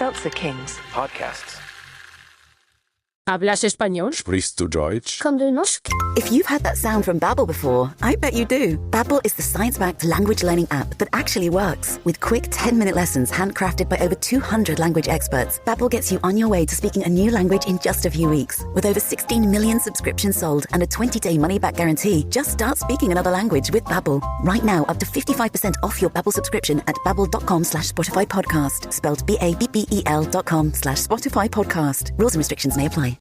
Seltzer Kings. Podcasts. ¿Hablas español? Sprichst du Deutsch? If you've had that sound from Babbel before, I bet you do. Babbel is the science-backed language learning app that actually works. With quick 10-minute lessons handcrafted by over 200 language experts, Babbel gets you on your way to speaking a new language in just a few weeks. With over 16 million subscriptions sold and a 20-day money-back guarantee, just start speaking another language with Babbel. Right now, up to 55% off your Babbel subscription at babbel.com/Spotify podcast. Spelled BABBEL.com/Spotify podcast. Rules and restrictions may apply.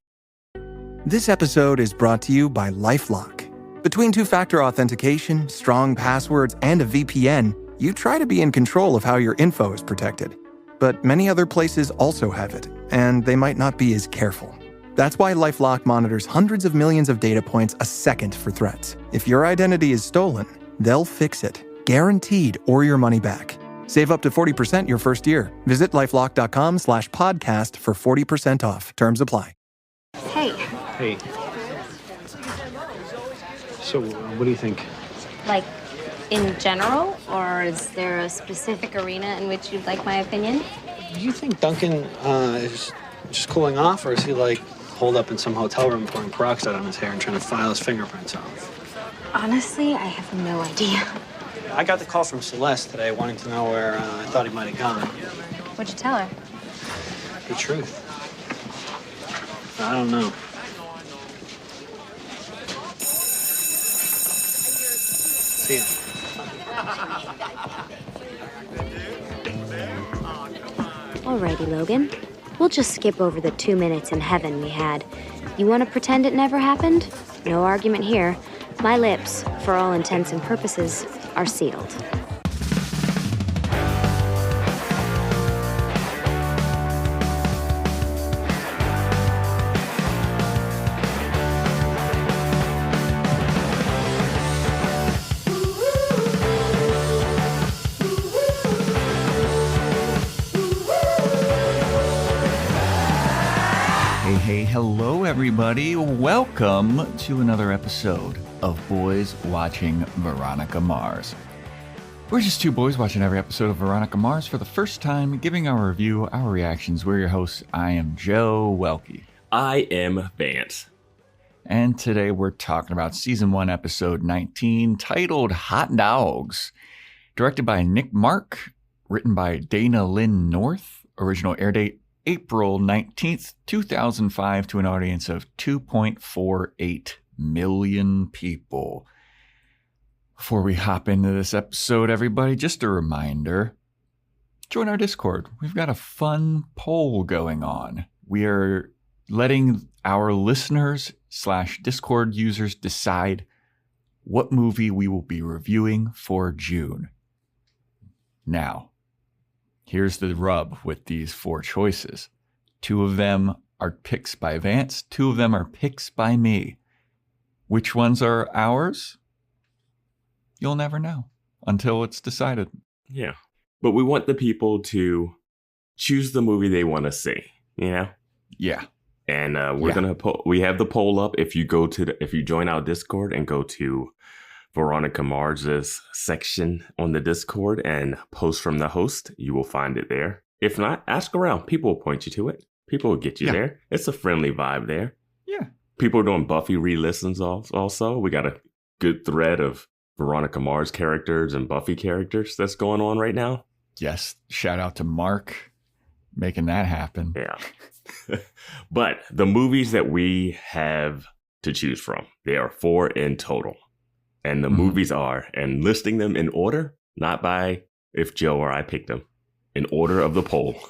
This episode is brought to you by LifeLock. Between two-factor authentication, strong passwords, and a VPN, you try to be in control of how your info is protected. But many other places also have it, and they might not be as careful. That's why LifeLock monitors hundreds of millions of data points a second for threats. If your identity is stolen, they'll fix it, guaranteed, or your money back. Save up to 40% your first year. Visit LifeLock.com/podcast for 40% off. Terms apply. Hey. Hey. So, what do you think? Like, in general, or is there a specific arena in which you'd like my opinion? Do you think Duncan is just cooling off, or is he, like, holed up in some hotel room pouring peroxide on his hair and trying to file his fingerprints off? Honestly, I have no idea. I got the call from Celeste today wanting to know where I thought he might have gone. What'd you tell her? The truth. I don't know. See ya. Alrighty, Logan. We'll just skip over the 2 minutes in heaven we had. You want to pretend it never happened? No argument here. My lips, for all intents and purposes, are sealed. Hey, hello everybody. Welcome to another episode of Boys Watching Veronica Mars. We're just two boys watching every episode of Veronica Mars for the first time, giving our review, our reactions. We're your hosts. I am Joe Welke. I am Vance. And today we're talking about Season 1, Episode 19, titled Hot Dogs. Directed by Nick Mark, written by Dana Lynn North, original air date April 19th, 2005, to an audience of 2.48 million people. Before we hop into this episode, everybody, just a reminder, join our Discord. We've got a fun poll going on. We are letting our listeners / Discord users decide what movie we will be reviewing for June. Now, here's the rub with these 4 choices. 2 of them are picks by Vance. 2 of them are picks by me. Which ones are ours? You'll never know until it's decided. Yeah. But we want the people to choose the movie they want to see, you know? Yeah. And we have the poll up. If you join our Discord and go to Veronica Mars's section on the Discord and post from the host, you will find it there. If not, ask around. People will point you to it. People will get you there. It's a friendly vibe there. Yeah. People are doing Buffy re-listens also. We got a good thread of Veronica Mars characters and Buffy characters that's going on right now. Yes. Shout out to Mark making that happen. Yeah. But the movies that we have to choose from, there are 4 in total. And the movies are, and listing them in order, not by if Joe or I picked them, in order of the poll.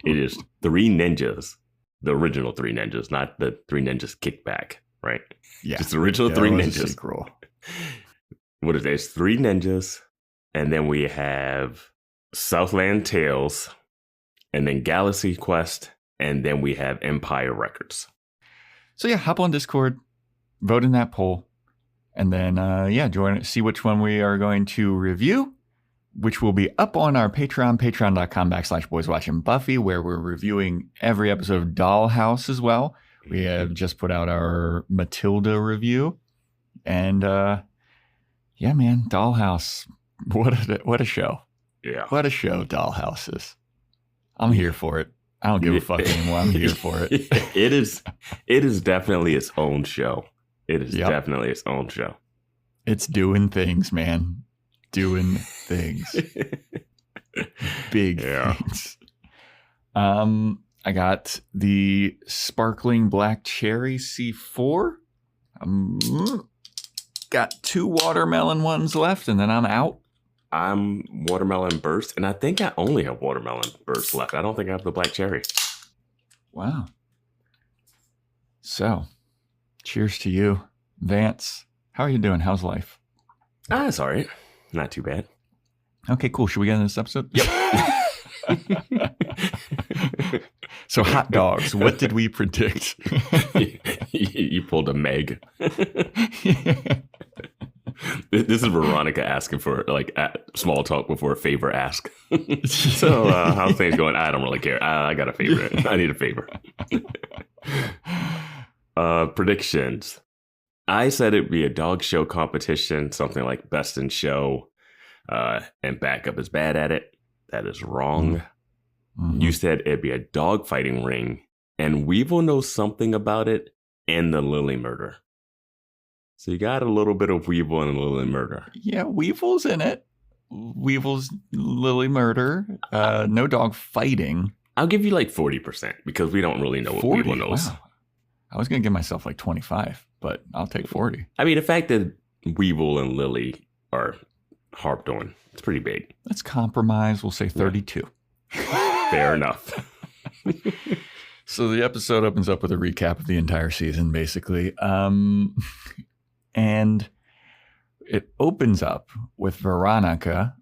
It is 3 Ninjas, the original 3 Ninjas, not the 3 Ninjas Kickback, right? Yeah. Just the original 3 Ninjas. Sequel. What is it? It's 3 Ninjas, and then we have Southland Tales, and then Galaxy Quest, and then we have Empire Records. So yeah, hop on Discord, vote in that poll. And then, join it. See which one we are going to review, which will be up on our Patreon, patreon.com/boyswatchingbuffy, where we're reviewing every episode of Dollhouse as well. We have just put out our Matilda review. And, man, Dollhouse. What a show. Yeah. What a show Dollhouse is. I'm here for it. I don't give a fuck anymore. I'm here for it. It is definitely its own show. It is definitely its own show. It's doing things, man. Doing things. Big things. I got the sparkling black cherry C4. Got 2 watermelon ones left, and then I'm out. I'm watermelon burst, and I think I only have watermelon burst left. I don't think I have the black cherry. Wow. So, cheers to you. Vance, how are you doing? How's life? It's all right. Not too bad. Okay, cool. Should we get into this episode? Yep. So, hot dogs. What did we predict? You pulled a Meg. This is Veronica asking for small talk before a favor ask. So how's things going? I don't really care. I got a favor. I need a favor. Predictions. I said it'd be a dog show competition, something like best in show, and backup is bad at it. That is wrong. Mm-hmm. You said it'd be a dog fighting ring, and Weevil knows something about it, and the Lilly murder. So you got a little bit of Weevil and Lilly murder. Yeah, Weevil's in it. Weevil's Lilly murder. No dog fighting. I'll give you like 40% because we don't really know what Weevil knows. Wow. I was going to give myself like 25, but I'll take 40. I mean, the fact that Weevil and Lilly are harped on, it's pretty big. Let's compromise. We'll say 32. Fair enough. So the episode opens up with a recap of the entire season, basically. And it opens up with Veronica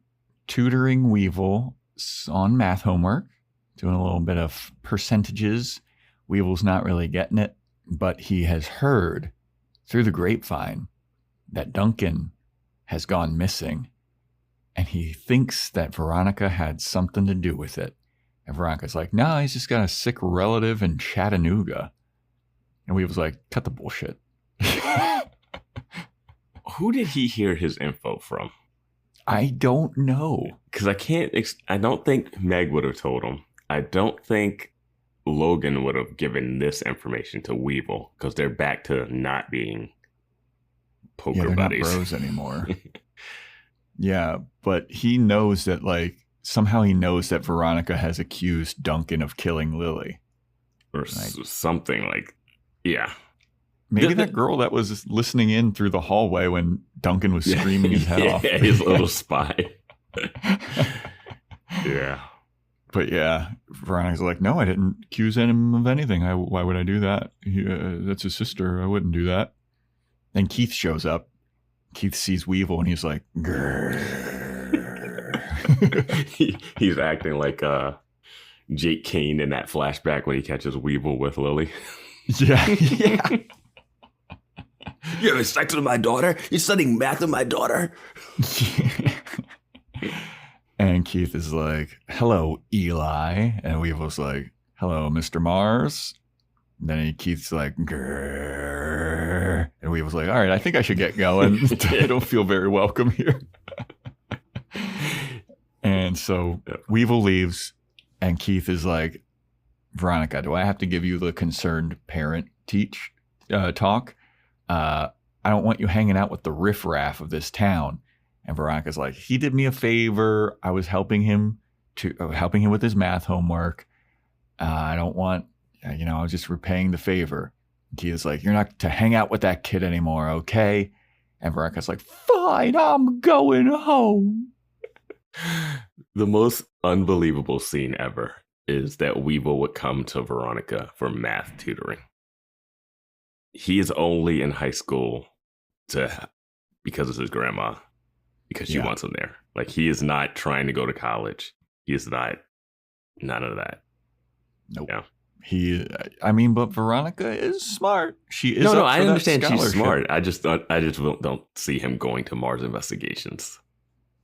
tutoring Weevil on math homework, doing a little bit of percentages. Weevil's not really getting it, but he has heard through the grapevine that Duncan has gone missing, and he thinks that Veronica had something to do with it. And Veronica's like, no, he's just got a sick relative in Chattanooga. And Weevil's like, cut the bullshit. Who did he hear his info from? I don't know. Because I don't think Meg would have told him. I don't think Logan would have given this information to Weevil because they're back to not being poker they're buddies. Not bros anymore. Yeah, but he knows that, like, somehow he knows that Veronica has accused Duncan of killing Lilly. Or something like, yeah. Maybe that girl that was listening in through the hallway when Duncan was screaming his head off. Yeah, his little spy. Yeah. But yeah, Veronica's like, no, I didn't accuse him of anything. Why would I do that? That's his sister. I wouldn't do that. Then Keith shows up. Keith sees Weevil and he's like, grrr. He's acting like Jake Kane in that flashback when he catches Weevil with Lilly. Yeah. You're having sex with my daughter? You're studying math with my daughter? And Keith is like, hello, Eli. And Weevil's like, hello, Mr. Mars. And then Keith's like, grrr. And Weevil's like, all right, I think I should get going. I don't feel very welcome here. And so Weevil leaves, and Keith is like, Veronica, do I have to give you the concerned parent talk? I don't want you hanging out with the riffraff of this town. And Veronica's like, he did me a favor. I was helping him with his math homework. I don't want, I was just repaying the favor. And Keith is like, you're not to hang out with that kid anymore, okay? And Veronica's like, fine, I'm going home. The most unbelievable scene ever is that Weevil would come to Veronica for math tutoring. He is only in high school because of his grandma, because she wants him there. Like, he is not trying to go to college. He is not, none of that. Nope. Yeah. But Veronica is smart. She is. No, I understand she's smart. I just don't see him going to Mars Investigations.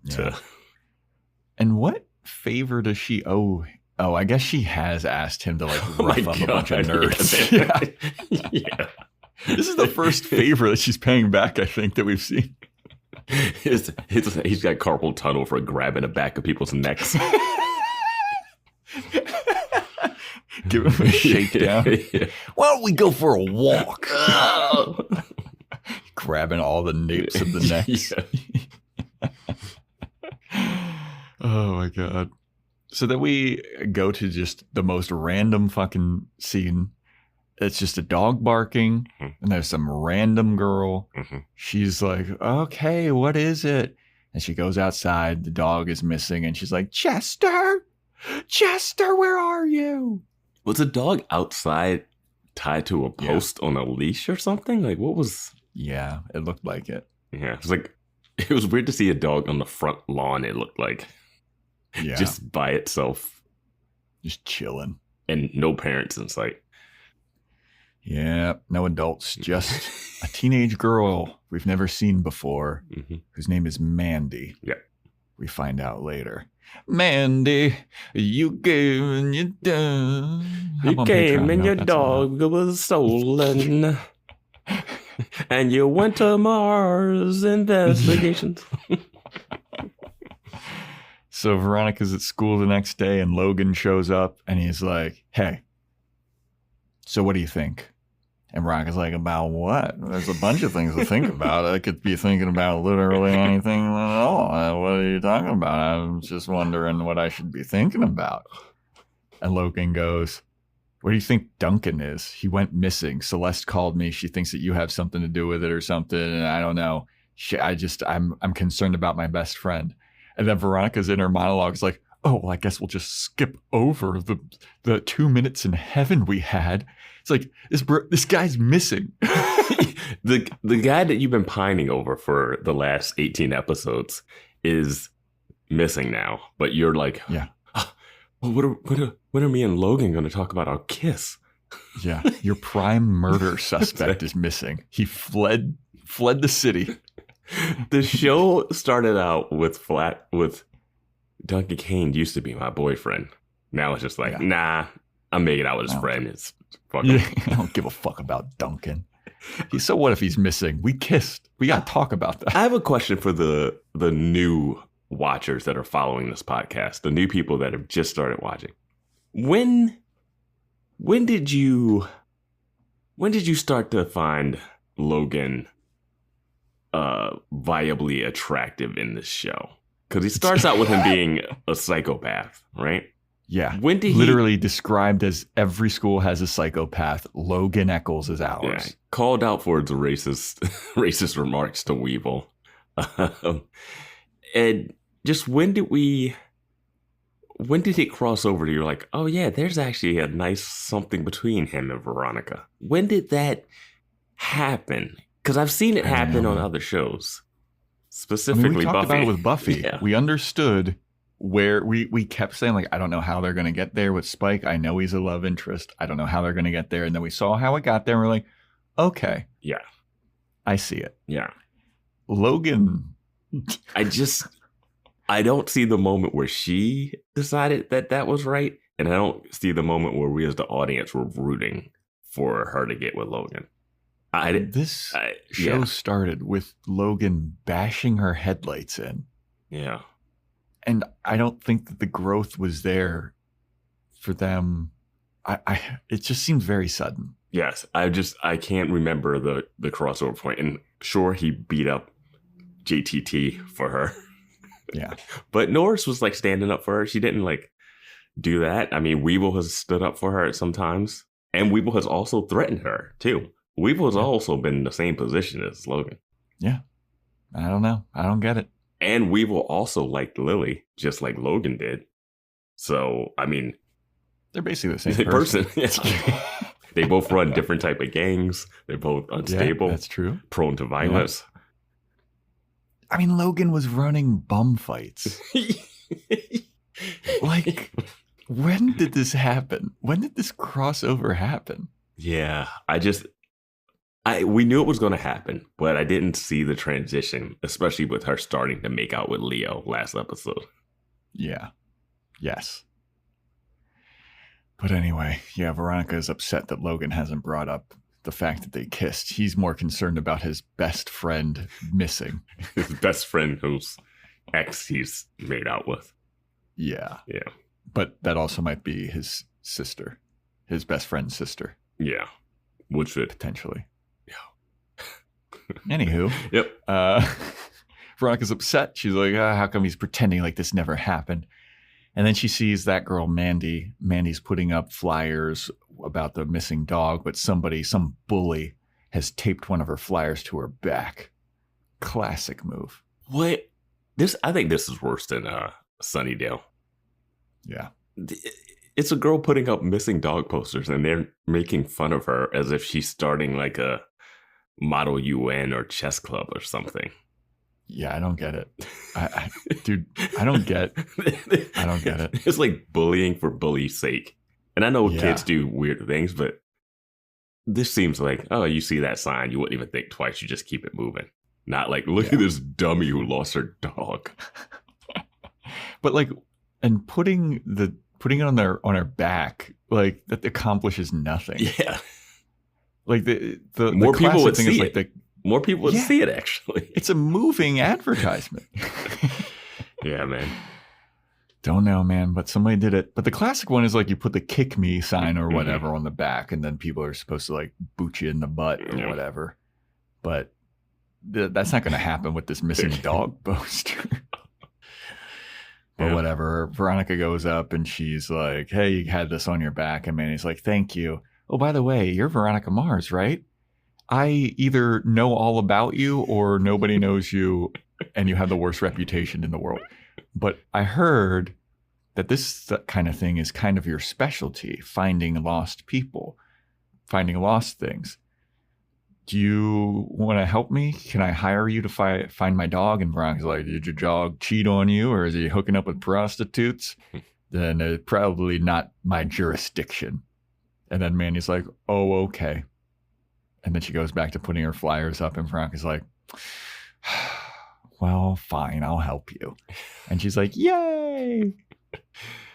Yeah. And what favor does she owe? Oh, I guess she has asked him to rough up a bunch of nerds. Yeah. This is the first favor that she's paying back, I think, that we've seen. He's got carpal tunnel for grabbing the back of people's necks. Give him a shakedown. Yeah. Why don't we go for a walk? Grabbing all the napes of the necks. Oh my God. So then we go to just the most random fucking scene. It's just a dog barking, and there's some random girl. She's like, okay, what is it? And she goes outside. The dog is missing, and she's like, Chester, where are you? Was the dog outside tied to a post on a leash or something? Like, what was... Yeah, it looked like it. Yeah, it was like... It was weird to see a dog on the front lawn, it looked like. Yeah. Just by itself. Just chilling. And no parents in sight. Yeah, no adults, just a teenage girl we've never seen before, whose name is Mandy. Yeah. We find out later. Mandy, you came and you done. You came and your dog was stolen. And you went to Mars investigations. So Veronica's at school the next day, and Logan shows up, and he's like, hey, so what do you think? And Veronica's like, about what? There's a bunch of things to think about. I could be thinking about literally anything at all. What are you talking about? I'm just wondering what I should be thinking about. And Logan goes, what do you think Duncan is? He went missing. Celeste called me. She thinks that you have something to do with it or something. And I don't know. I'm concerned about my best friend. And then Veronica's in her monologue is like, oh, well, I guess we'll just skip over the 2 minutes in heaven we had. It's like, this guy's missing. The guy that you've been pining over for the last 18 episodes is missing now. But you're like, yeah. Well, when are me and Logan going to talk about our kiss? Yeah, your prime murder suspect is missing. He fled the city. The show started out with Duncan Kane used to be my boyfriend. Now it's just like, nah, I'm making out with his friend. It's fucking. I don't give a fuck about Duncan. So what if he's missing? We kissed. We got to talk about that. I have a question for the new watchers that are following this podcast, the new people that have just started watching. When did you start to find Logan viably attractive in this show? Because he starts out with him being a psychopath, right? Yeah. When did literally described as every school has a psychopath. Logan Eccles is ours. Yeah, called out for his racist remarks to Weevil. And just when did it cross over to you're like, oh yeah, there's actually a nice something between him and Veronica? When did that happen? Because I've seen it happen on other shows. Specifically, we talked Buffy. about it with Buffy. Yeah. We understood where we kept saying, like, I don't know how they're going to get there with Spike. I know he's a love interest. I don't know how they're going to get there. And then we saw how it got there. And we're like, okay. Yeah. I see it. Yeah. Logan. I don't see the moment where she decided that was right. And I don't see the moment where we as the audience were rooting for her to get with Logan. This show started with Logan bashing her headlights in. Yeah. And I don't think that the growth was there for them. It just seems very sudden. Yes. I can't remember the crossover point. And sure, he beat up JTT for her. Yeah. But Norris was like standing up for her. She didn't like do that. I mean, Weevil has stood up for her at some times. And Weevil has also threatened her too. Weevil has also been in the same position as Logan. Yeah. I don't know. I don't get it. And Weevil also liked Lilly, just like Logan did. So, I mean... They're basically the same person. They both run different type of gangs. They're both unstable. Yeah, that's true. Prone to violence. Yeah. I mean, Logan was running bum fights. Like, when did this happen? When did this crossover happen? Yeah, we knew it was going to happen, but I didn't see the transition, especially with her starting to make out with Leo last episode. Yeah. Yes. But anyway, yeah, Veronica is upset that Logan hasn't brought up the fact that they kissed. He's more concerned about his best friend missing. His best friend whose ex he's made out with. Yeah. Yeah. But that also might be his sister. his best friend's sister. Yeah. Which would potentially. Yeah. Anywho. Yep. Veronica's upset. She's like, how come he's pretending like this never happened? And then she sees that girl, Mandy. Mandy's putting up flyers about the missing dog, but some bully has taped one of her flyers to her back. Classic move. What? I think this is worse than Sunnydale. Yeah. It's a girl putting up missing dog posters, and they're making fun of her as if she's starting like a Model UN or chess club or something. Yeah, I don't get it. Dude, I don't get it. It's like bullying for bully's sake. And I know kids do weird things, but this seems like, oh, you see that sign, you wouldn't even think twice. You just keep it moving. Not like, look at this dummy who lost her dog. But like, and putting it on her back, like that accomplishes nothing. Yeah. Like the more people would thing see is it. like More people would see it, actually. It's a moving advertisement. Yeah, man. Don't know, man, but somebody did it. But the classic one is like you put the kick me sign or whatever on the back, and then people are supposed to like boot you in the butt or whatever. But that's not going to happen with this missing dog poster. But whatever. Veronica goes up and she's like, hey, you had this on your back. And Manny's like, thank you. Oh, by the way, you're Veronica Mars, right? I either know all about you or nobody knows you and you have the worst reputation in the world. But I heard that this kind of thing is kind of your specialty, finding lost people, finding lost things. Do you want to help me? Can I hire you to find my dog? And Veronica's like, did your dog cheat on you or is he hooking up with prostitutes? Then it's probably not my jurisdiction. And then Mandy's like, oh, okay. And then she goes back to putting her flyers up, and Veronica's like, well, fine, I'll help you. And she's like, yay.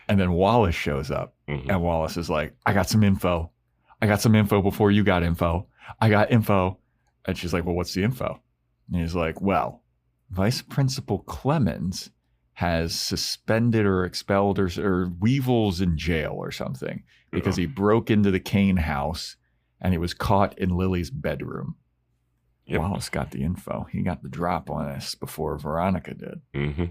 And then Wallace shows up, and Wallace is like, I got some info. I got some info before you got info. I got info. And she's like, well, what's the info? And he's like, well, Vice Principal Clemens has suspended or expelled or Weevil's in jail or something because he broke into the Kane house and he was caught in Lily's bedroom. Yep. Wallace got the info. He got the drop on us before Veronica did. Mm-hmm.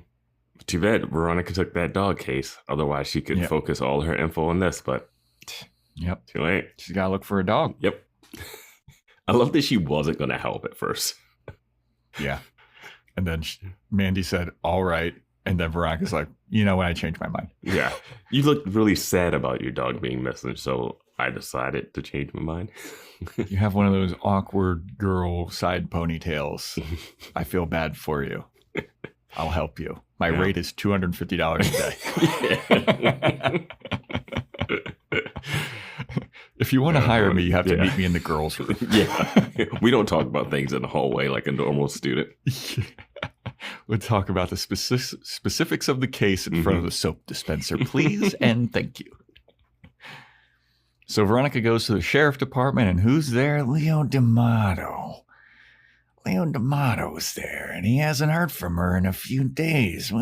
Too bad Veronica took that dog case. Otherwise, she could focus all her info on this, but too late. She's got to look for a dog. Yep. I love that she wasn't going to help at first. Yeah. And then Mandy said, all right. And then Veronica's like, you know what? I changed my mind. Yeah. You looked really sad about your dog being missing, so I decided to change my mind. You have one of those awkward girl side ponytails. I feel bad for you. I'll help you. My rate is $250 a day. If you want to hire me, you have to meet me in the girls' room. We don't talk about things in the hallway like a normal student. We'll talk about the specifics of the case in front of the soap dispenser, please, and thank you. So Veronica goes to the sheriff department, and who's there? Leo D'Amato. Leo D'Amato's there, and he hasn't heard from her in a few days.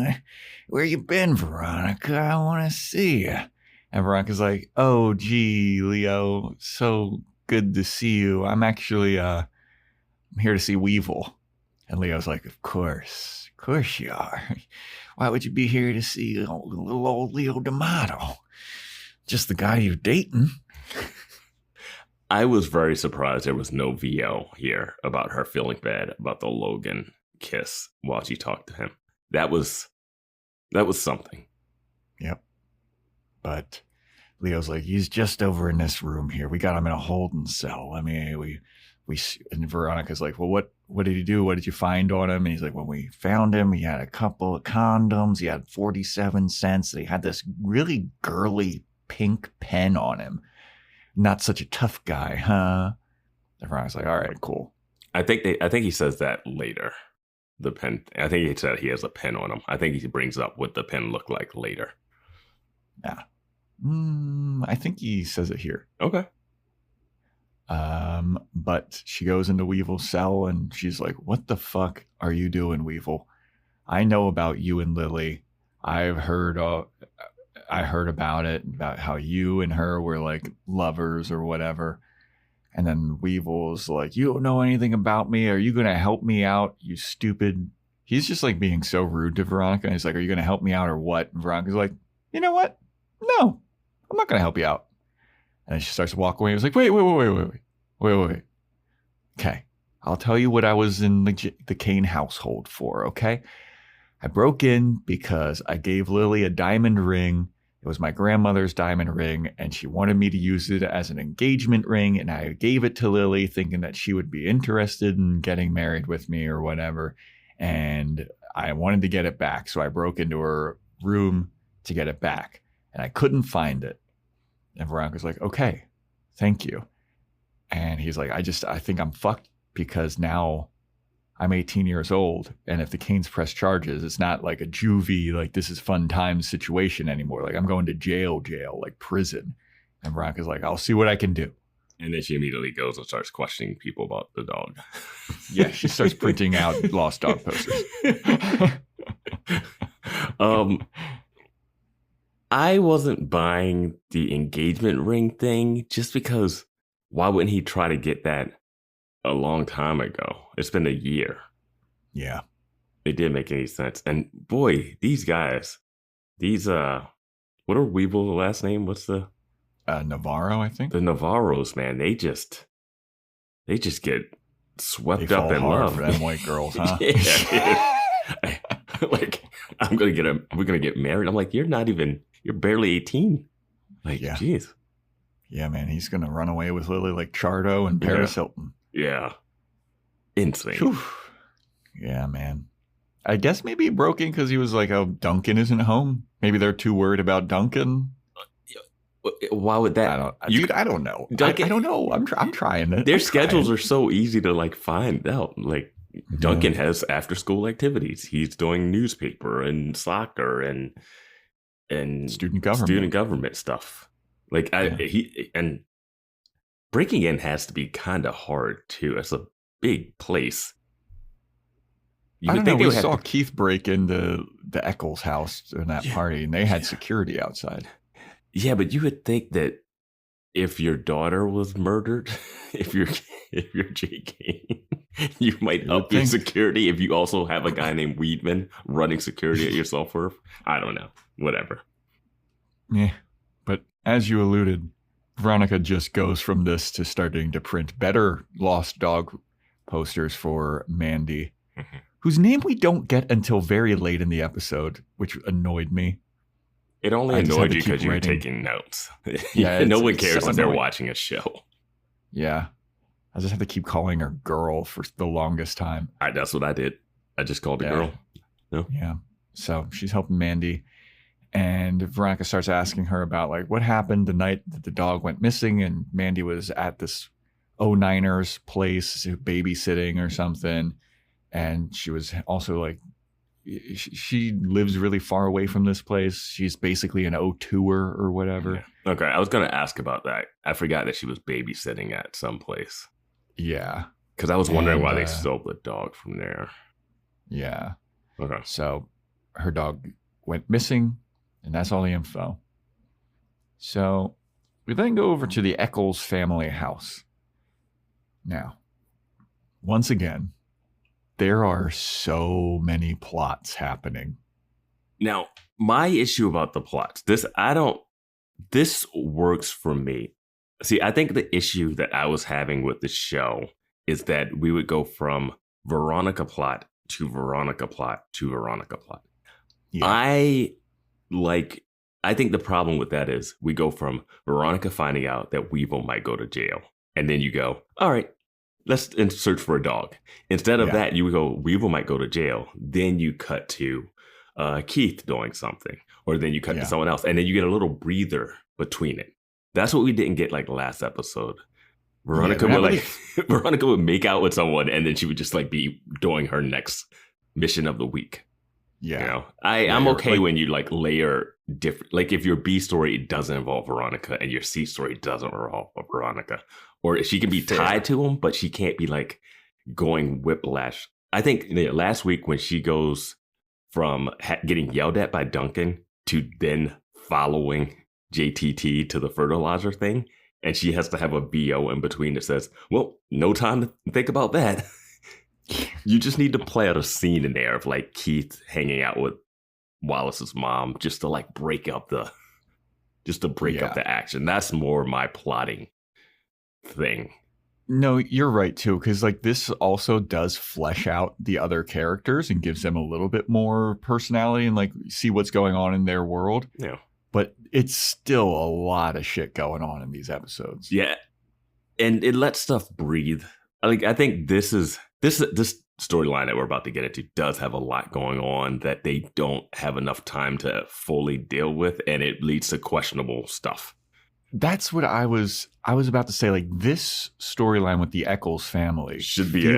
Where you been, Veronica? I want to see you. And Veronica's like, oh, gee, Leo, so good to see you. I'm actually I'm here to see Weevil. And Leo's like, of course you are. Why would you be here to see little old Leo D'Amato? Just the guy you're dating. I was very surprised there was no VO here about her feeling bad about the Logan kiss while she talked to him. That was something. Yep. But Leo's like, he's just over in this room here. We got him in a holding cell. I mean, and Veronica's like, well, what did he do? What did you find on him? And he's like, when we found him, he had a couple of condoms. He had 47 cents. He had this really girly pink pen on him. Not such a tough guy, huh? And Veronica's like, all right, cool. I think he says that later. The pen. I think he said he has a pen on him. I think he brings up what the pen looked like later. Yeah. I think he says it here. Okay. But she goes into Weevil's cell and she's like, what the fuck are you doing, Weevil? I know about you and Lilly. I've heard I heard about it, about how you and her were like lovers or whatever. And then Weevil's like, you don't know anything about me. Are you going to help me out, you stupid? He's just like being so rude to Veronica. And he's like, are you going to help me out or what? And Veronica's like, you know what? No, I'm not going to help you out. And then she starts to walk away. He was like, wait. Okay, I'll tell you what I was in the Kane household for, okay? I broke in because I gave Lilly a diamond ring. It was my grandmother's diamond ring, and she wanted me to use it as an engagement ring, and I gave it to Lilly thinking that she would be interested in getting married with me or whatever, and I wanted to get it back, so I broke into her room to get it back, and I couldn't find it. And Veronica's like, okay, thank you. And he's like, I think I'm fucked because now I'm 18 years old, and if the Canes press charges, it's not like a juvie, like this is fun times situation anymore. Like I'm going to jail, like prison. And Veronica's like, I'll see what I can do. And then she immediately goes and starts questioning people about the dog. Yeah, she starts printing out lost dog posters. I wasn't buying the engagement ring thing just because why wouldn't he try to get that a long time ago? It's been a year. Yeah. It didn't make any sense. And boy, these guys, what are Weevil's last name? What's the Navarro, I think. The Navarros, man, they just get swept up in hard love. For them white girls, huh? Yeah. Like, we're gonna get married. I'm like, you're barely 18. Like, yeah. Jeez. Yeah, man, he's gonna run away with Lilly like Chardo and Paris Hilton. Yeah. Insane. Whew. Yeah, man. I guess maybe he broke in because he was like, oh, Duncan isn't home. Maybe they're too worried about Duncan. Why would that? I don't know. Duncan, I don't know. I'm trying it. Their schedules are so easy to like find out. Like Duncan has after school activities. He's doing newspaper and soccer and student government stuff. Like and breaking in has to be kind of hard too. It's a big place. I don't know. We saw Keith break into the Eccles house in that party, and they had security outside. Yeah, but you would think that if your daughter was murdered, if you're JK, you might up your security if you also have a guy named Weedman running security at your self-worth. I don't know. Whatever. Yeah. But as you alluded, Veronica just goes from this to starting to print better lost dog posters for Mandy, whose name we don't get until very late in the episode, which annoyed me. It only annoyed you because you were taking notes. Yeah, no one cares so if they're watching a show. Yeah. I just have to keep calling her girl for the longest time. That's what I did. I just called her girl. No? Yeah. So she's helping Mandy. And Veronica starts asking her about like what happened the night that the dog went missing. And Mandy was at this 09ers place babysitting or something. And she was also like, she lives really far away from this place. She's basically an O2er or whatever. Yeah. Okay, I was going to ask about that. I forgot that she was babysitting at some place. Yeah. Because I was wondering why they stole the dog from there. Yeah. Okay. So her dog went missing, and that's all the info. So we then go over to the Eccles family house. Now, once again, there are so many plots happening. Now, my issue about the plots, this works for me. See, I think the issue that I was having with the show is that we would go from Veronica plot to Veronica plot to Veronica plot. Yeah. I think the problem with that is we go from Veronica finding out that Weevil might go to jail. And then you go, all right, let's search for a dog. Instead of that, you would go, Weevil might go to jail. Then you cut to Keith doing something. Or then you cut to someone else. And then you get a little breather between it. That's what we didn't get like last episode. Veronica would make out with someone and then she would just like be doing her next mission of the week. Yeah. You know? I'm okay when you like layer different, like if your B story doesn't involve Veronica and your C story doesn't involve Veronica. Or she can be tied to him, but she can't be like going whiplash. I think last week when she goes from getting yelled at by Duncan to then following JTT to the fertilizer thing. And she has to have a BO in between that says, well, no time to think about that. You just need to play out a scene in there of like Keith hanging out with Wallace's mom just to like break up the action. That's more my plotting thing. No, you're right too, because like this also does flesh out the other characters and gives them a little bit more personality and like see what's going on in their world. Yeah. But it's still a lot of shit going on in these episodes. Yeah. And it lets stuff breathe. Like I think this storyline that we're about to get into does have a lot going on that they don't have enough time to fully deal with, and it leads to questionable stuff. That's what I was about to say. Like this storyline with the Eccles family Should be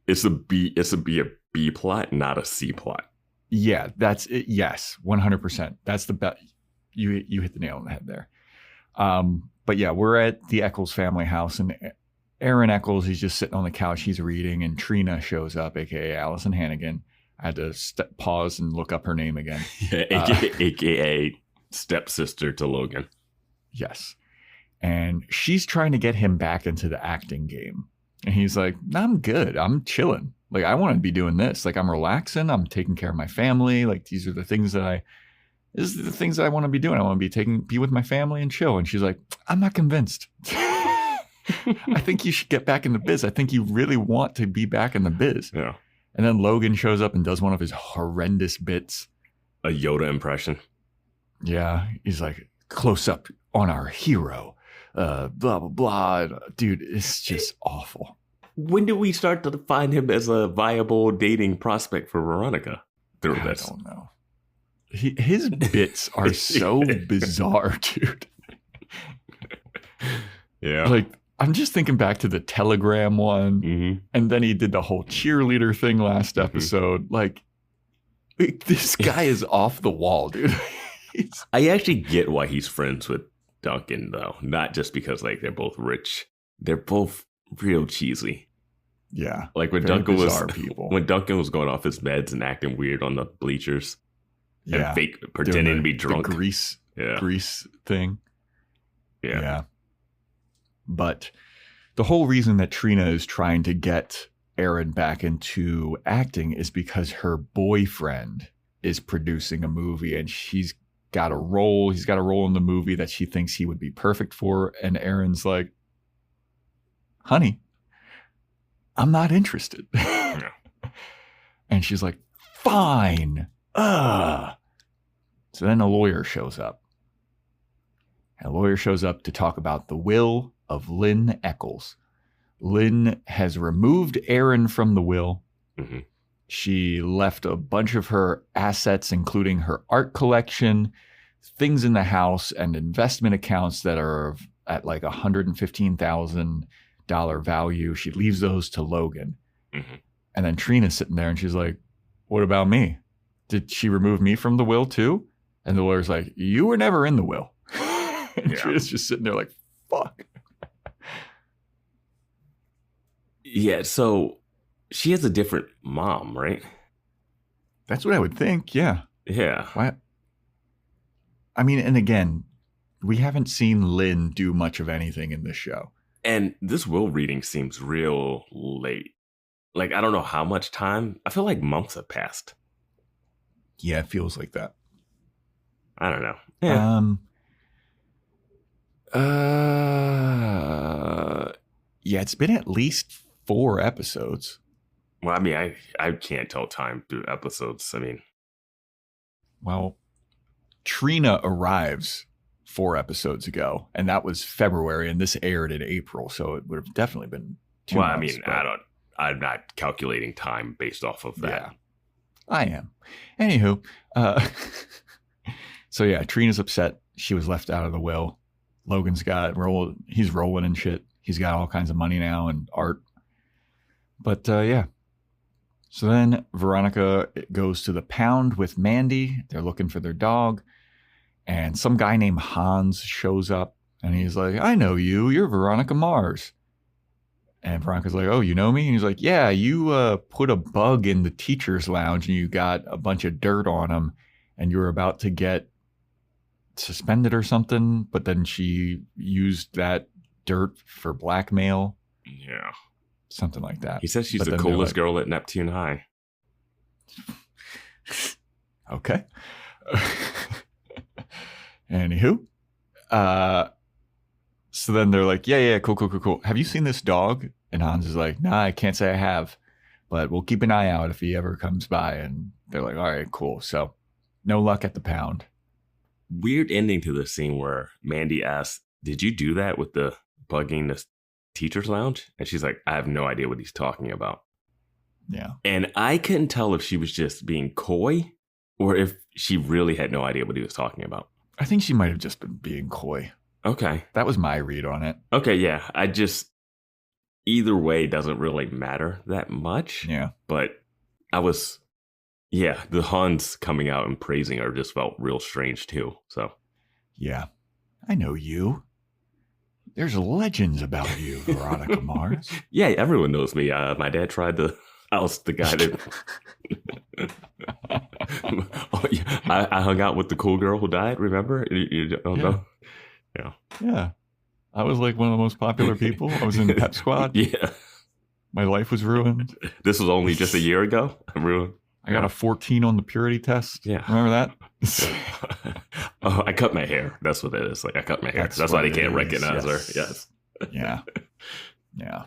it's a B plot, not a C plot. Yeah, that's it. Yes, 100%. That's the best. You hit the nail on the head there. But yeah, we're at the Eccles family house, and Aaron Eccles, he's just sitting on the couch. He's reading, and Trina shows up, a.k.a. Allison Hannigan. I had to pause and look up her name again. Yeah, a.k.a. stepsister to Logan. Yes. And she's trying to get him back into the acting game. And he's like, I'm good. I'm chilling. Like, I want to be doing this. Like, I'm relaxing. I'm taking care of my family. Like, these are the things that this is the things that I want to be doing. I want to be with my family and chill. And she's like, I'm not convinced. I think you should get back in the biz. I think you really want to be back in the biz. Yeah. And then Logan shows up and does one of his horrendous bits. A Yoda impression. Yeah. He's like, close up on our hero. Blah, blah, blah. Dude, it's just awful. When did we start to find him as a viable dating prospect for Veronica through this? I don't know. His bits are so bizarre, dude. Yeah. Like, I'm just thinking back to the Telegram one, Mm-hmm. and then he did the whole cheerleader thing last episode. Like, this guy is off the wall, dude. I actually get why he's friends with Duncan, though. Not just because, like, they're both rich. They're both real cheesy. Yeah. Like, when Duncan was going off his meds and acting weird on the bleachers. Yeah. And fake pretending to be drunk. The grease thing. Yeah. But the whole reason that Trina is trying to get Aaron back into acting is because her boyfriend is producing a movie and he's got a role in the movie that she thinks he would be perfect for. And Aaron's like, honey, I'm not interested. Yeah. And she's like, fine. So then a lawyer shows up. And a lawyer shows up to talk about the will of Lynn Eccles. Lynn has removed Aaron from the will. Mm-hmm. She left a bunch of her assets, including her art collection, things in the house, and investment accounts that are at like $115,000 value. She leaves those to Logan. Mm-hmm. And then Trina's sitting there and she's like, what about me? Did she remove me from the will too? And the lawyer's like, you were never in the will. And Trina's just sitting there like, fuck. Yeah, so she has a different mom, right? That's what I would think, yeah. Yeah. What? I mean, and again, we haven't seen Lynn do much of anything in this show. And this will reading seems real late. Like, I don't know how much time. I feel like months have passed. Yeah, it feels like that. I don't know. Yeah, it's been at least 4 episodes. Well, I mean, I can't tell time through episodes. I mean, well, Trina arrives 4 episodes ago, and that was February, and this aired in April, so it would have definitely been 2 months. I mean, I'm not calculating time based off of that. Yeah, I am. Anywho, so yeah, Trina's upset. She was left out of the will. Logan's he's rolling and shit. He's got all kinds of money now and art. But yeah. So then Veronica goes to the pound with Mandy. They're looking for their dog. And some guy named Hans shows up. And he's like, I know you. You're Veronica Mars. And Veronica's like, oh, you know me? And he's like, yeah, you put a bug in the teacher's lounge and you got a bunch of dirt on him. And you were about to get suspended or something, but then she used that dirt for blackmail. Yeah. Something like that. He says she's But the then coolest girl at Neptune High. Okay. Anywho. So then they're like, yeah, cool. Have you seen this dog? And Hans is like, nah, I can't say I have, but we'll keep an eye out if he ever comes by. And they're like, all right, cool. So no luck at the pound. Weird ending to the scene where Mandy asks, did you do that with the bugging the teacher's lounge? And she's like, I have no idea what he's talking about. Yeah. And I couldn't tell if she was just being coy or if she really had no idea what he was talking about. I think she might have just been being coy. Okay. That was my read on it. Okay, yeah. Either way doesn't really matter that much. Yeah. But the Hans coming out and praising her just felt real strange too. So. Yeah. I know you. There's legends about you, Veronica Mars. Yeah, everyone knows me. My dad tried to oust the guy that... I hung out with the cool girl who died, remember? You don't know? Yeah. Yeah. I was like one of the most popular people. I was in the pep squad. Yeah. My life was ruined. This was only just a year ago. I got a 14 on the purity test. Yeah. Remember that? Oh, I cut my hair. That's what it is. Like, I cut my hair. That's why they can't recognize her. Yes. Yeah. Yeah.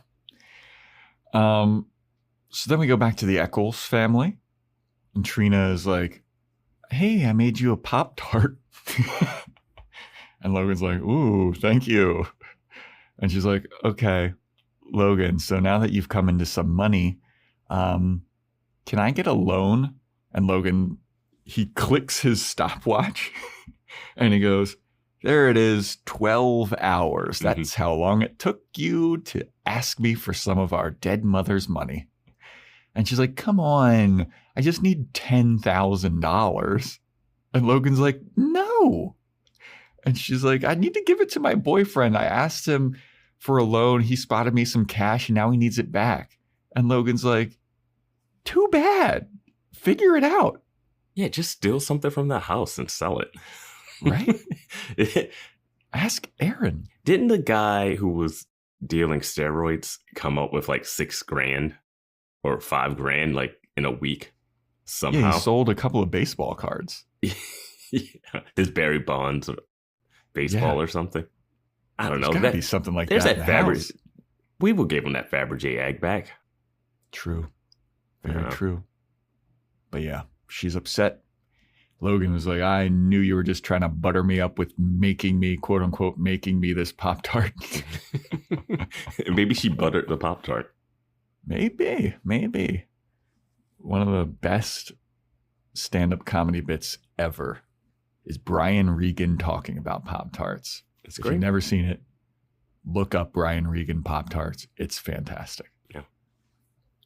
So then we go back to the Eccles family. And Trina is like, hey, I made you a Pop-Tart. And Logan's like, ooh, thank you. And she's like, okay, Logan, so now that you've come into some money, can I get a loan? And Logan, he clicks his stopwatch and he goes, there it is, 12 hours. That's how long it took you to ask me for some of our dead mother's money. And she's like, come on, I just need $10,000. And Logan's like, no. And she's like, I need to give it to my boyfriend. I asked him for a loan. He spotted me some cash and now he needs it back. And Logan's like, too bad. Figure it out. Yeah, just steal something from the house and sell it. Right? Ask Aaron. Didn't the guy who was dealing steroids come up with like $6,000 or $5,000 like in a week somehow? Yeah, he sold a couple of baseball cards. Yeah. His Barry Bonds baseball or something. I don't know. There's gotta be something like there's that. Fabergé. Weevil gave him that Fabergé egg back. True. Very true. But yeah, she's upset. Logan was like, I knew you were just trying to butter me up with making me, quote unquote, making me this Pop-Tart. Maybe she buttered the Pop-Tart. Maybe. One of the best stand-up comedy bits ever is Brian Regan talking about Pop-Tarts. It's If great. you've never seen it, look up Brian Regan Pop-Tarts. It's fantastic. Yeah.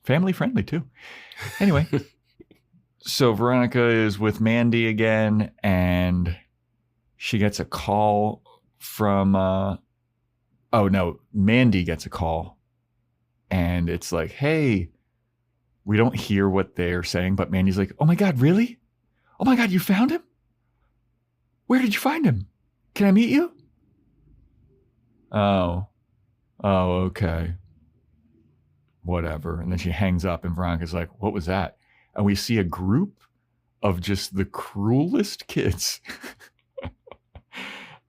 Family friendly too. Anyway, so Veronica is with Mandy again, and she gets a call from, Mandy gets a call, and it's like, hey, we don't hear what they're saying, but Mandy's like, oh my God, really? Oh my God, you found him? Where did you find him? Can I meet you? Oh, okay. Whatever. And then she hangs up and Veronica's like, what was that? And we see a group of just the cruelest kids.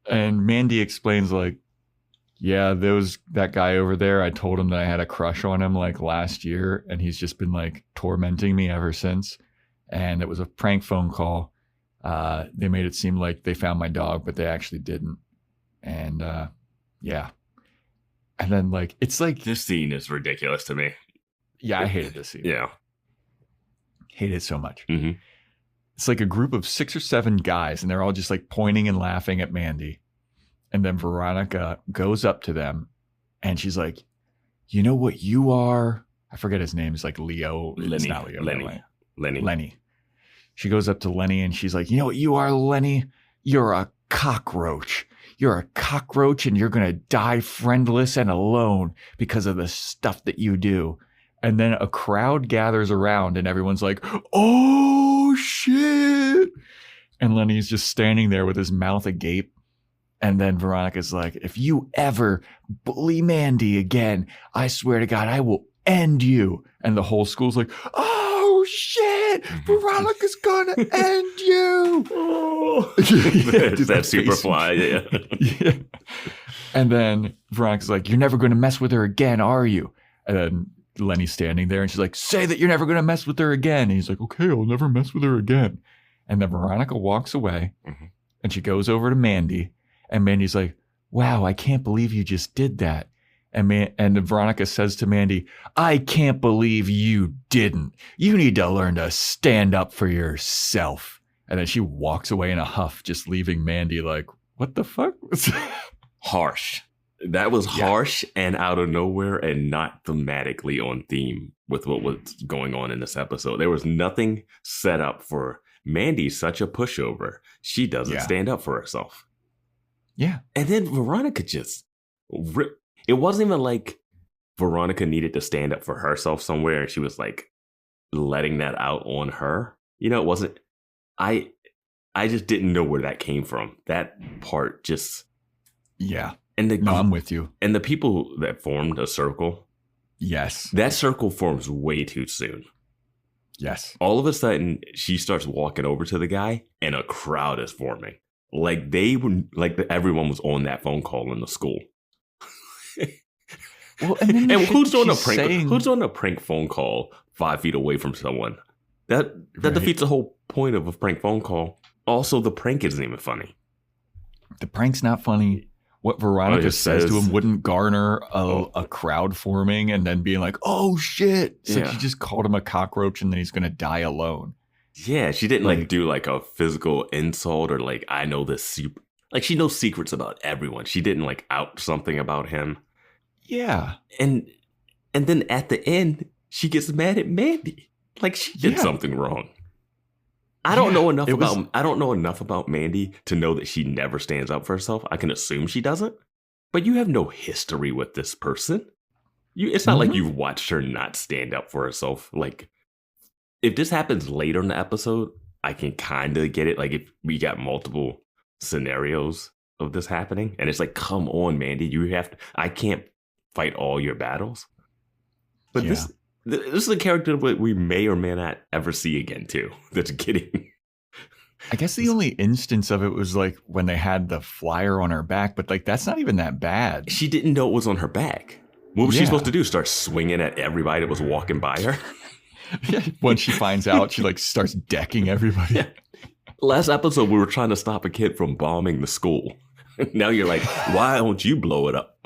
And Mandy explains like, yeah, that guy over there, I told him that I had a crush on him like last year and he's just been like tormenting me ever since. And it was a prank phone call. They made it seem like they found my dog, but they actually didn't. And yeah. And then like, it's like... This scene is ridiculous to me. Yeah, I hated this scene. Yeah. Hate it so much. Mm-hmm. It's like a group of 6 or 7 guys and they're all just like pointing and laughing at Mandy. And then Veronica goes up to them and she's like, you know what you are? I forget his name. It's like Leo. Lenny. It's not Leo. Lenny. She goes up to Lenny and she's like, you know what you are, Lenny? You're a cockroach. You're a cockroach and you're going to die friendless and alone because of the stuff that you do. And then a crowd gathers around and everyone's like, oh, shit. And Lenny's just standing there with his mouth agape. And then Veronica's like, if you ever bully Mandy again, I swear to God, I will end you. And the whole school's like, oh, shit, Veronica's gonna end you. Oh. Yeah, That Superfly, yeah. And then Veronica's like, you're never going to mess with her again, are you? And then Lenny's standing there and she's like, say that you're never going to mess with her again. And he's like, okay, I'll never mess with her again. And then Veronica walks away and she goes over to Mandy. And Mandy's like, wow, I can't believe you just did that. And Veronica says to Mandy, I can't believe you didn't. You need to learn to stand up for yourself. And then she walks away in a huff, just leaving Mandy like, what the fuck? Harsh. That was harsh and out of nowhere and not thematically on theme with what was going on in this episode. There was nothing set up for Mandy's such a pushover. She doesn't stand up for herself. Yeah. And then Veronica just it wasn't even like Veronica needed to stand up for herself somewhere and she was like letting that out on her. You know, it wasn't. I just didn't know where that came from. That part just. Yeah. And I'm with you. And the people that formed a circle. Yes. That circle forms way too soon. Yes. All of a sudden, she starts walking over to the guy and a crowd is forming. Like everyone was on that phone call in the school. Well, and who's doing a prank? Who's doing a prank phone call 5 feet away from someone? That defeats the whole point of a prank phone call. Also, the prank isn't even funny. The prank's not funny. What Veronica says to him wouldn't garner a crowd forming and then being like, oh, shit. It's like she just called him a cockroach and then he's going to die alone. Yeah, she didn't do like a physical insult or like, I know this. Like she knows secrets about everyone. She didn't like out something about him. Yeah. And then at the end, she gets mad at Mandy. Like she did something wrong. I don't know enough about Mandy to know that she never stands up for herself. I can assume she doesn't. But you have no history with this person. It's not like you've watched her not stand up for herself. Like, if this happens later in the episode, I can kind of get it. Like, if we got multiple scenarios of this happening, and it's like, come on, Mandy, I can't fight all your battles. But this is a character that we may or may not ever see again, too. That's getting. I guess the only instance of it was like when they had the flyer on her back, but like that's not even that bad. She didn't know it was on her back. What was she supposed to do? Start swinging at everybody that was walking by her? Once she finds out, she like starts decking everybody. Yeah. Last episode, we were trying to stop a kid from bombing the school. Now you're like, why don't you blow it up?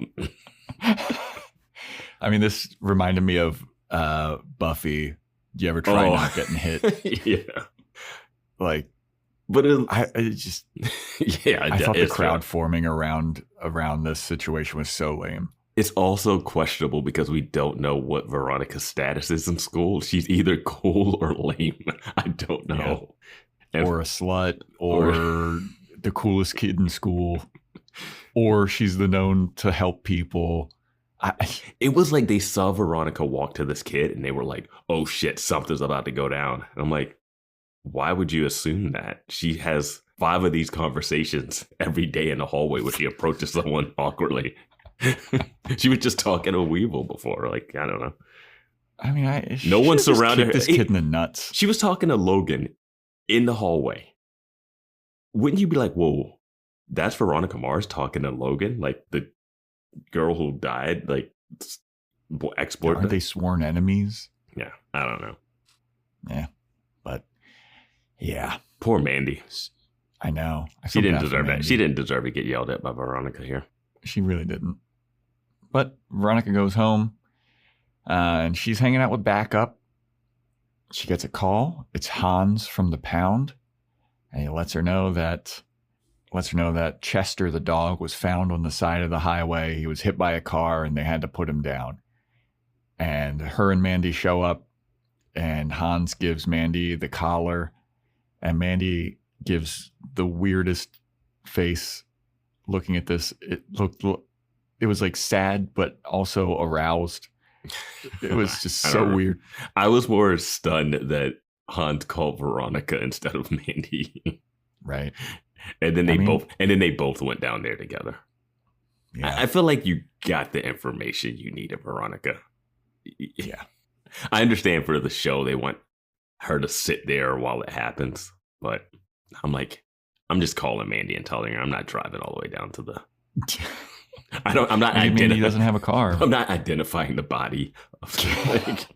I mean, this reminded me of Buffy. Do you ever try not getting hit? Yeah. Like, but I thought the crowd forming around this situation was so lame. It's also questionable because we don't know what Veronica's status is in school. She's either cool or lame. I don't know. Yeah. Or a slut, or the coolest kid in school, or she's the known to help people. It was like they saw Veronica walk to this kid and they were like, oh shit, something's about to go down. And I'm like, why would you assume that? She has 5 of these conversations every day in the hallway when she approaches someone awkwardly. She was just talking to Weevil before. Like, I don't know. I mean, no one surrounded her. This kid in the nuts. She was talking to Logan in the hallway. Wouldn't you be like, whoa, that's Veronica Mars talking to Logan? Like the girl who died, like export. Aren't they sworn enemies? Yeah, I don't know. Yeah, but yeah. Poor Mandy. I know. She didn't deserve that. She didn't deserve to get yelled at by Veronica here. She really didn't. But Veronica goes home and she's hanging out with backup. She gets a call. It's Hans from the pound. And he lets her know that Chester, the dog, was found on the side of the highway. He was hit by a car and they had to put him down. And her and Mandy show up and Hans gives Mandy the collar and Mandy gives the weirdest face looking at this. It was like sad, but also aroused. It was just so weird. I was more stunned that Hans called Veronica instead of Mandy. Right. And then they both went down there together. Yeah. I feel like you got the information you needed, Veronica. Yeah. I understand for the show they want her to sit there while it happens, but I'm just calling Mandy and telling her I'm not driving all the way down to the. I'm not. Mandy doesn't have a car. I'm not identifying the body of.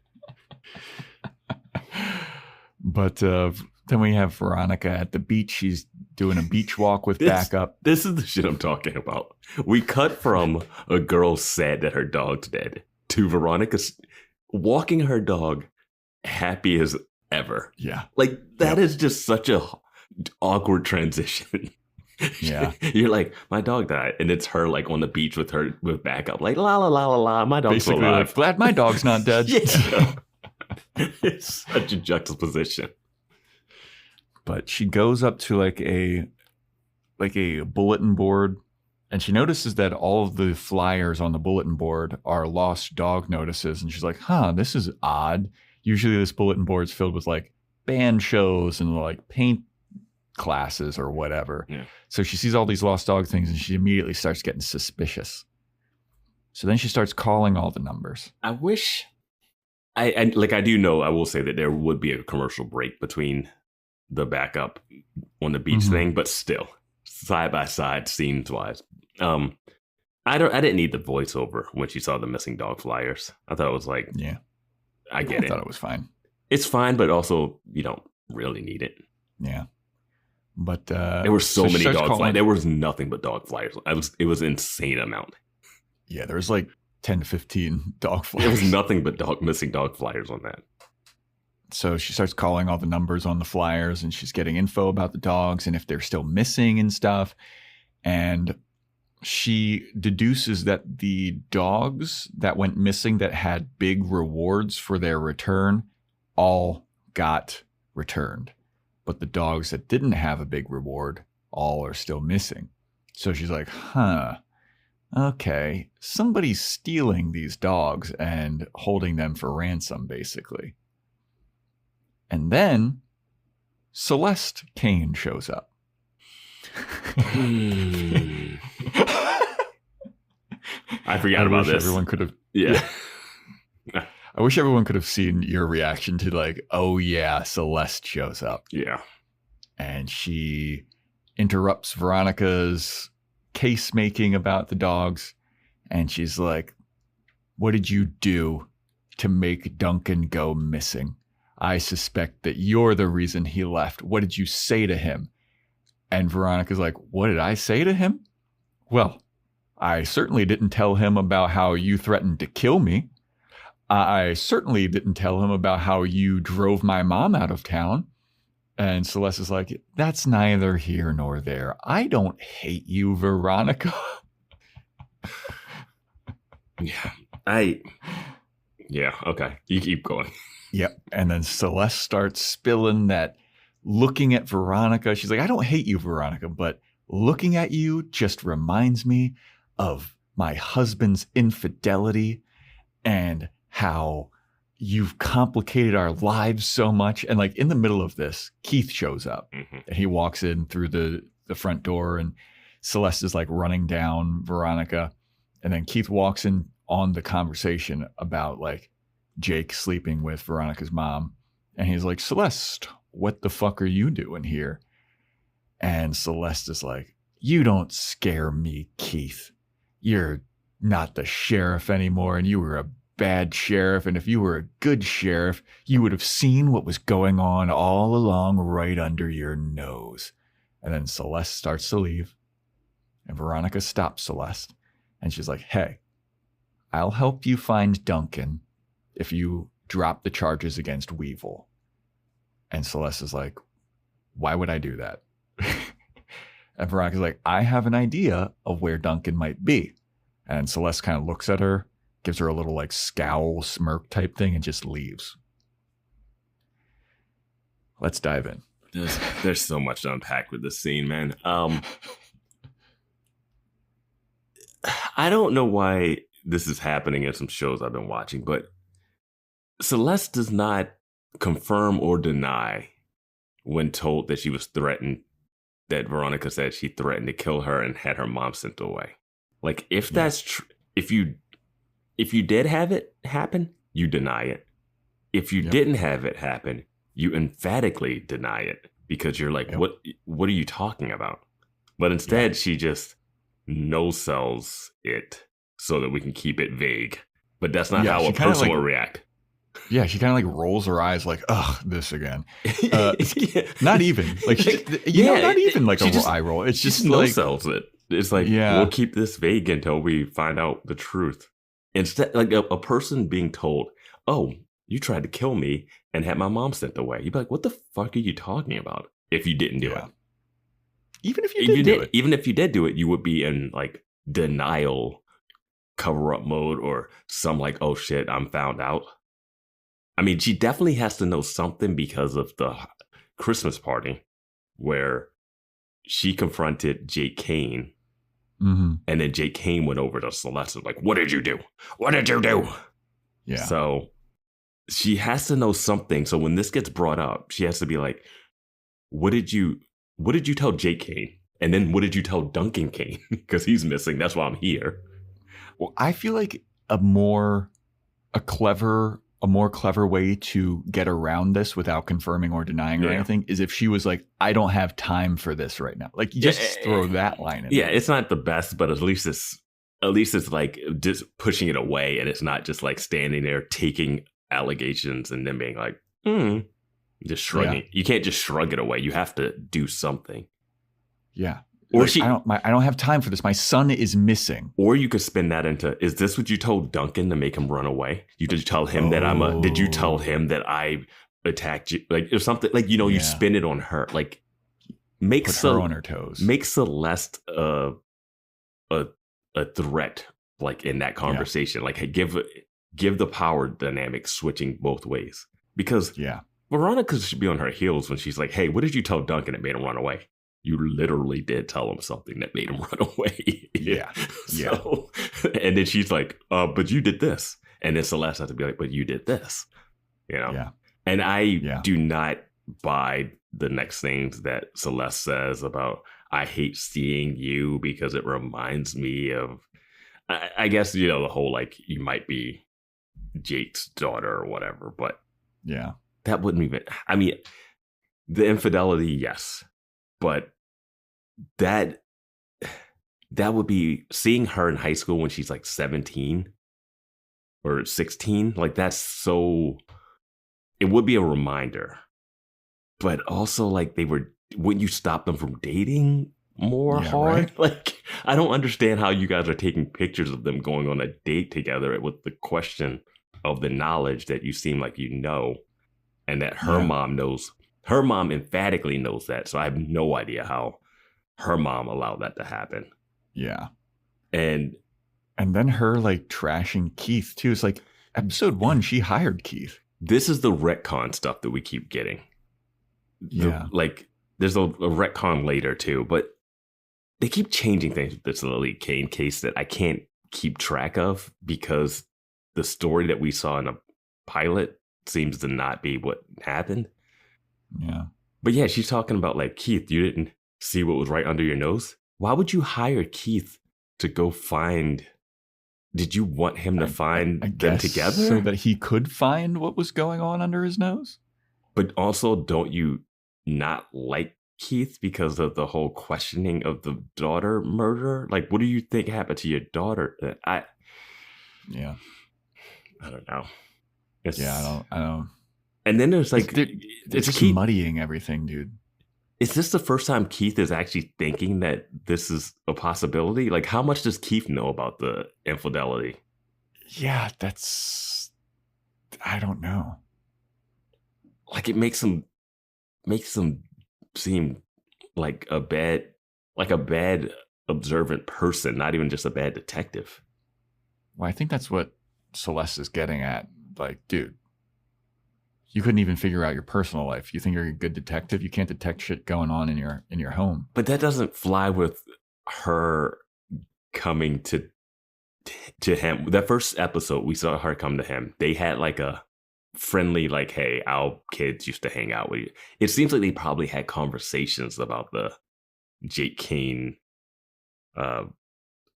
But then we have Veronica at the beach. She's doing a beach walk with backup. This is the shit I'm talking about. We cut from a girl sad that her dog's dead to Veronica walking her dog happy as ever. Yeah. Like, that is just such a awkward transition. Yeah. You're like, my dog died. And it's her like on the beach with backup. Like, la, la, la, la, la. My dog's basically alive. Like, glad my dog's not dead. Yeah. It's such a juxtaposition. But she goes up to like a bulletin board, and she notices that all of the flyers on the bulletin board are lost dog notices. And she's like, this is odd. Usually this bulletin board is filled with like band shows and like paint classes or whatever. Yeah. So she sees all these lost dog things and she immediately starts getting suspicious. So then she starts calling all the numbers. I wish I do know, I will say that there would be a commercial break between the backup on the beach thing, but still, side by side, scenes wise. I didn't need the voiceover when she saw the missing dog flyers. I thought it was like, yeah, I get it. I thought it was fine. It's fine, but also you don't really need it. Yeah. But there were so many dog flyers. There was nothing but dog flyers. It was insane amount. Yeah, there was like 10 to 15 dog flyers. There was nothing but missing dog flyers on that. So she starts calling all the numbers on the flyers and she's getting info about the dogs and if they're still missing and stuff. And she deduces that the dogs that went missing that had big rewards for their return all got returned. But the dogs that didn't have a big reward all are still missing. So she's like, okay, somebody's stealing these dogs and holding them for ransom, basically. And then Celeste Kane shows up. I forgot about this. Everyone could have. Yeah. I wish everyone could have seen your reaction to like, oh yeah, Celeste shows up. Yeah. And she interrupts Veronica's case making about the dogs. And she's like, what did you do to make Duncan go missing? I suspect that you're the reason he left. What did you say to him? And Veronica's like, what did I say to him? Well, I certainly didn't tell him about how you threatened to kill me. I certainly didn't tell him about how you drove my mom out of town. And Celeste is like, that's neither here nor there. I don't hate you, Veronica. Yeah, okay. You keep going. Yep. And then Celeste starts spilling that, looking at Veronica. She's like, I don't hate you, Veronica, but looking at you just reminds me of my husband's infidelity and how you've complicated our lives so much. And like in the middle of this, Keith shows up and he walks in through the front door and Celeste is like running down Veronica. And then Keith walks in on the conversation about like Jake sleeping with Veronica's mom. And he's like, Celeste, what the fuck are you doing here? And Celeste is like, you don't scare me, Keith. You're not the sheriff anymore, and you were a bad sheriff. And if you were a good sheriff, you would have seen what was going on all along right under your nose. And then Celeste starts to leave, and Veronica stops Celeste. And she's like, hey, I'll help you find Duncan if you drop the charges against Weevil. And Celeste is like, why would I do that? And Veronica's like, I have an idea of where Duncan might be. And Celeste kind of looks at her, gives her a little like scowl, smirk type thing, and just leaves. Let's dive in. There's so much to unpack with this scene, man. I don't know why this is happening in some shows I've been watching, but Celeste does not confirm or deny when told that she was threatened that Veronica said she threatened to kill her and had her mom sent away. Like, if that's true, if you did have it happen, you deny it. If you didn't have it happen, you emphatically deny it because you're like, what are you talking about? But instead, she just no-sells it so that we can keep it vague. But that's not how a person will react. Yeah, she kind of like rolls her eyes like, ugh, this again. Not even. Like, not even like a eye roll. It's just like, no-sells it. It's like, we'll keep this vague until we find out the truth. Instead, like a person being told, oh, you tried to kill me and had my mom sent away. You'd be like, what the fuck are you talking about? If you didn't do it. Even if you did do it. Even if you did do it, you would be in like denial, cover-up mode, or some like, oh shit, I'm found out. I mean, she definitely has to know something because of the Christmas party where she confronted Jake Kane. Mm-hmm. And then Jake Kane went over to Celeste like, what did you do? What did you do? Yeah. So she has to know something. So when this gets brought up, she has to be like, what did you tell Jake Kane? And then what did you tell Duncan Kane? Because he's missing. That's why I'm here. Well, I feel like a more clever way to get around this without confirming or denying or anything is if she was like, I don't have time for this right now. Like, you just throw that line in. Yeah, it's not the best, but at least it's like just pushing it away, and it's not just like standing there taking allegations and then being like, just shrugging. Yeah. You can't just shrug it away. You have to do something. Yeah. Or like, I don't have time for this. My son is missing. Or you could spin that into, is this what you told Duncan to make him run away? Did you tell him that did you tell him that I attacked you? Like, or something like, you spin it on her. Like, put her on her toes. Make Celeste a threat, like in that conversation. Like, hey, give the power dynamic switching both ways. Because Veronica should be on her heels when she's like, hey, what did you tell Duncan that made him run away? You literally did tell him something that made him run away. So, and then she's like, but you did this. And then Celeste has to be like, but you did this. And I do not buy the next things that Celeste says about, I hate seeing you because it reminds me of, I guess, the whole, like, you might be Jake's daughter or whatever. But that wouldn't even, I mean, the infidelity, yes. But that would be seeing her in high school when she's like 17 or 16. Like, that's so, it would be a reminder. But also, like, wouldn't you stop them from dating more hard? Right? Like, I don't understand how you guys are taking pictures of them going on a date together with the question of the knowledge that you seem like and that her mom knows. Her mom emphatically knows that, so I have no idea how her mom allowed that to happen. Yeah. And then her, like, trashing Keith, too. It's like, episode 1, she hired Keith. This is the retcon stuff that we keep getting. Like, there's a retcon later, too, but they keep changing things with this Lilly Kane case that I can't keep track of because the story that we saw in a pilot seems to not be what happened. Yeah. But yeah, she's talking about, like, Keith, you didn't see what was right under your nose? Why would you hire Keith to go find? Did you want him to find them together? So that he could find what was going on under his nose? But also, don't you not like Keith because of the whole questioning of the daughter murder? Like, what do you think happened to your daughter? I don't know. I don't. And then there's like, it's just Keith muddying everything, dude. Is this the first time Keith is actually thinking that this is a possibility? Like, how much does Keith know about the infidelity? Yeah, I don't know. Like, it makes him seem like a bad observant person, not even just a bad detective. Well, I think that's what Celeste is getting at. Like, dude, you couldn't even figure out your personal life. You think you're a good detective? You can't detect shit going on in your home. But that doesn't fly with her coming to him. That first episode, we saw her come to him. They had like a friendly, like, hey, our kids used to hang out with you. It seems like they probably had conversations about the Jake Kane.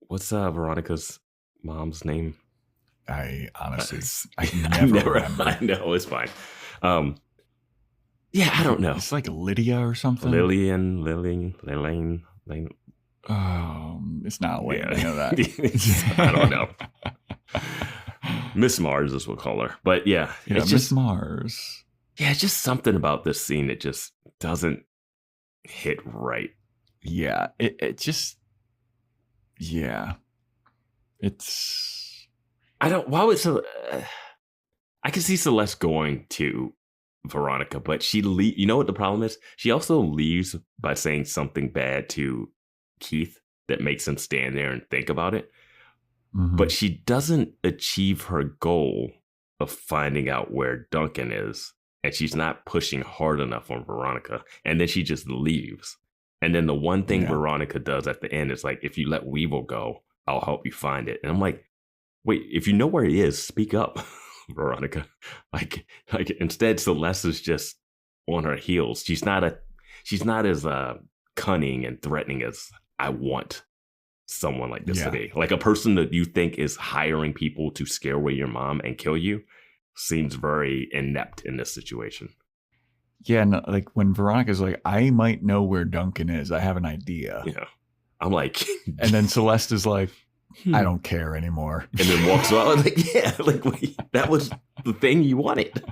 What's Veronica's mom's name? I honestly, I never remember. I know, it's fine. Yeah, I don't know. It's like Lydia or something. Lillian. It's not Elaine. Yeah. I know that. I don't know. Miss Mars is what we'll call her. But yeah, it's just Mars. Yeah, it's just something about this scene that just doesn't hit right. Yeah, it just, yeah. It's... I don't... Why would... I can see Celeste going to Veronica, but you know what the problem is? She also leaves by saying something bad to Keith that makes him stand there and think about it. Mm-hmm. But she doesn't achieve her goal of finding out where Duncan is. And she's not pushing hard enough on Veronica. And then she just leaves. And then the one thing Veronica does at the end is like, if you let Weevil go, I'll help you find it. And I'm like, wait, if you know where he is, speak up, Veronica. Like instead, Celeste is just on her heels. She's not as cunning and threatening as I want someone like this to be. Like a person that you think is hiring people to scare away your mom and kill you seems very inept in this situation. Yeah, no, like when Veronica's like, I might know where Duncan is. I have an idea. Yeah. I'm like... And then Celeste is like, I don't care anymore. And then walks out. I was like, yeah, like wait, that was the thing you wanted.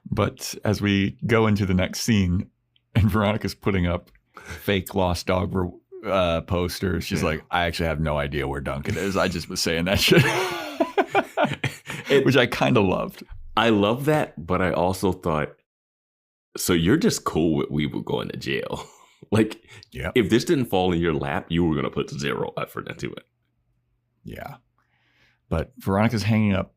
But as we go into the next scene, and Veronica's putting up fake lost dog posters, she's like, I actually have no idea where Duncan is. I just was saying that shit. Which I kind of loved. I love that, but I also thought, so you're just cool with Weevil going to jail. Like, if this didn't fall in your lap, you were going to put zero effort into it. Yeah. But Veronica's hanging up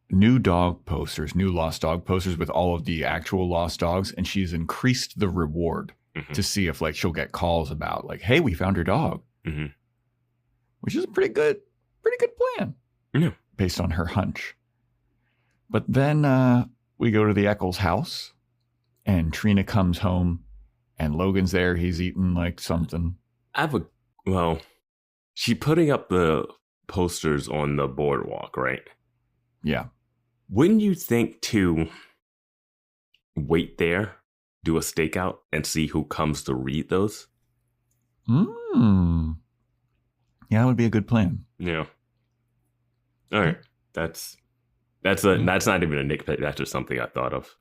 new dog posters, new lost dog posters with all of the actual lost dogs. And she's increased the reward to see if like she'll get calls about like, hey, we found your dog. Mm-hmm. Which is a pretty good plan. Yeah. Based on her hunch. But then we go to the Eccles house and Trina comes home and Logan's there. He's eating like something. She putting up the posters on the boardwalk, right? Yeah. Wouldn't you think to wait there, do a stakeout and see who comes to read those? Yeah, that would be a good plan. Yeah. All right. That's not even a nitpick. That's just something I thought of.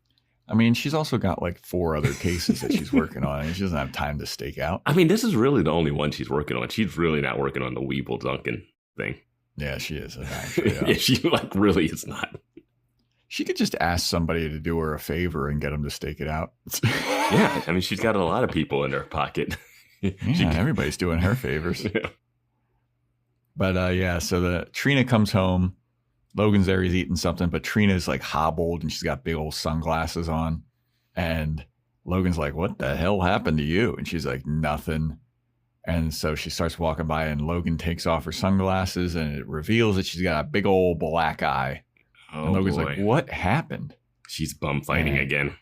I mean, she's also got like 4 other cases that she's working on, and she doesn't have time to stake out. I mean, this is really the only one she's working on. She's really not working on the Weevil Duncan thing. Yeah, she is. Actually, yeah, she like really is not. She could just ask somebody to do her a favor and get them to stake it out. Yeah, I mean, she's got a lot of people in her pocket. Everybody's doing her favors. Yeah. But so Trina comes home. Logan's there, he's eating something, but Trina's like hobbled and she's got big old sunglasses on. And Logan's like, what the hell happened to you? And she's like, nothing. And so she starts walking by and Logan takes off her sunglasses and it reveals that she's got a big old black eye. Oh, and Logan's boy. like, what happened? She's bum fighting again.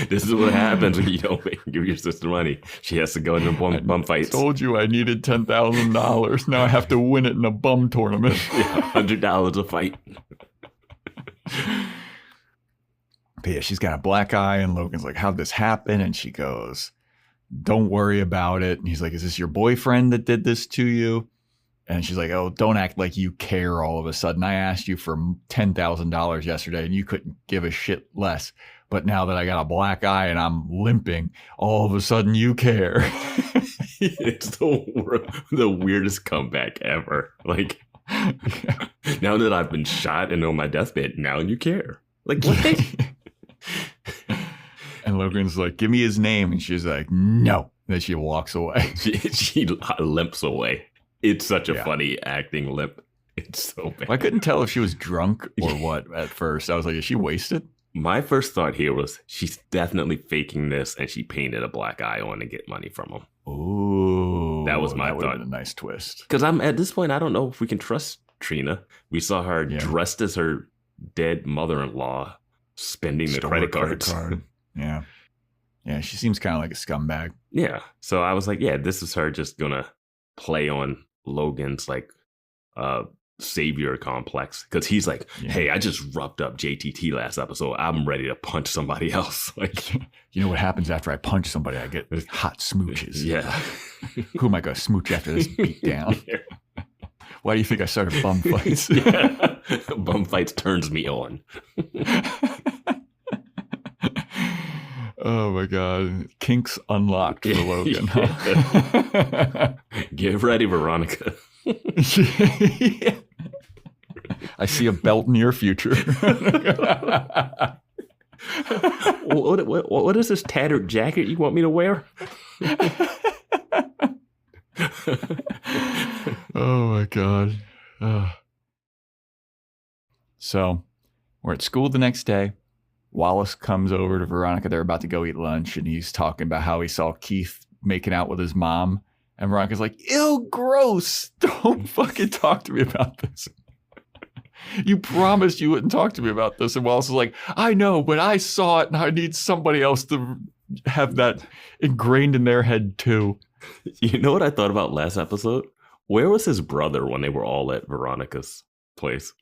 This is what happens when you don't give your sister money. She has to go into bum fights. I told you I needed $10,000. Now I have to win it in a bum tournament. $100 a fight. But yeah, she's got a black eye, and Logan's like, how'd this happen? And she goes, don't worry about it. And he's like, is this your boyfriend that did this to you? And she's like, oh, don't act like you care all of a sudden. I asked you for $10,000 yesterday, and you couldn't give a shit less. But now that I got a black eye and I'm limping, all of a sudden you care. It's the weirdest comeback ever. Like, now that I've been shot and on my deathbed, now you care. Like, what? And Logan's like, give me his name. And she's like, no. Then she walks away. She limps away. It's such a funny acting limp. It's so bad. I couldn't tell if she was drunk or what at first. I was like, is she wasted? My first thought here was she's definitely faking this and she painted a black eye on to get money from him. Ooh. That was my thought. That would have been a nice twist. Because at this point, I don't know if we can trust Trina. We saw her dressed as her dead mother-in-law spending the Stole credit her cards. card. Yeah. Yeah, she seems kind of like a scumbag. Yeah. So I was like, yeah, this is her just gonna play on Logan's like savior complex, because he's like, hey, I just roughed up JTT last episode. I'm ready to punch somebody else. Like, you know what happens after I punch somebody? I get hot smooches. Yeah. Who am I going to smooch after this beat down? Yeah. Why do you think I started bum fights? Yeah. Bum fights turns me on. Oh my God. Kinks unlocked for Logan. Get ready, Veronica. Yeah. I see a belt in your future. What is this tattered jacket you want me to wear? Oh my God. So we're at school the next day. Wallace comes over to Veronica. They're about to go eat lunch, and he's talking about how he saw Keith making out with his mom. And Veronica's like, ew, gross. Don't fucking talk to me about this. You promised you wouldn't talk to me about this. And Wallace is like, I know, but I saw it, and I need somebody else to have that ingrained in their head too. You know what I thought about last episode? Where was his brother when they were all at Veronica's place?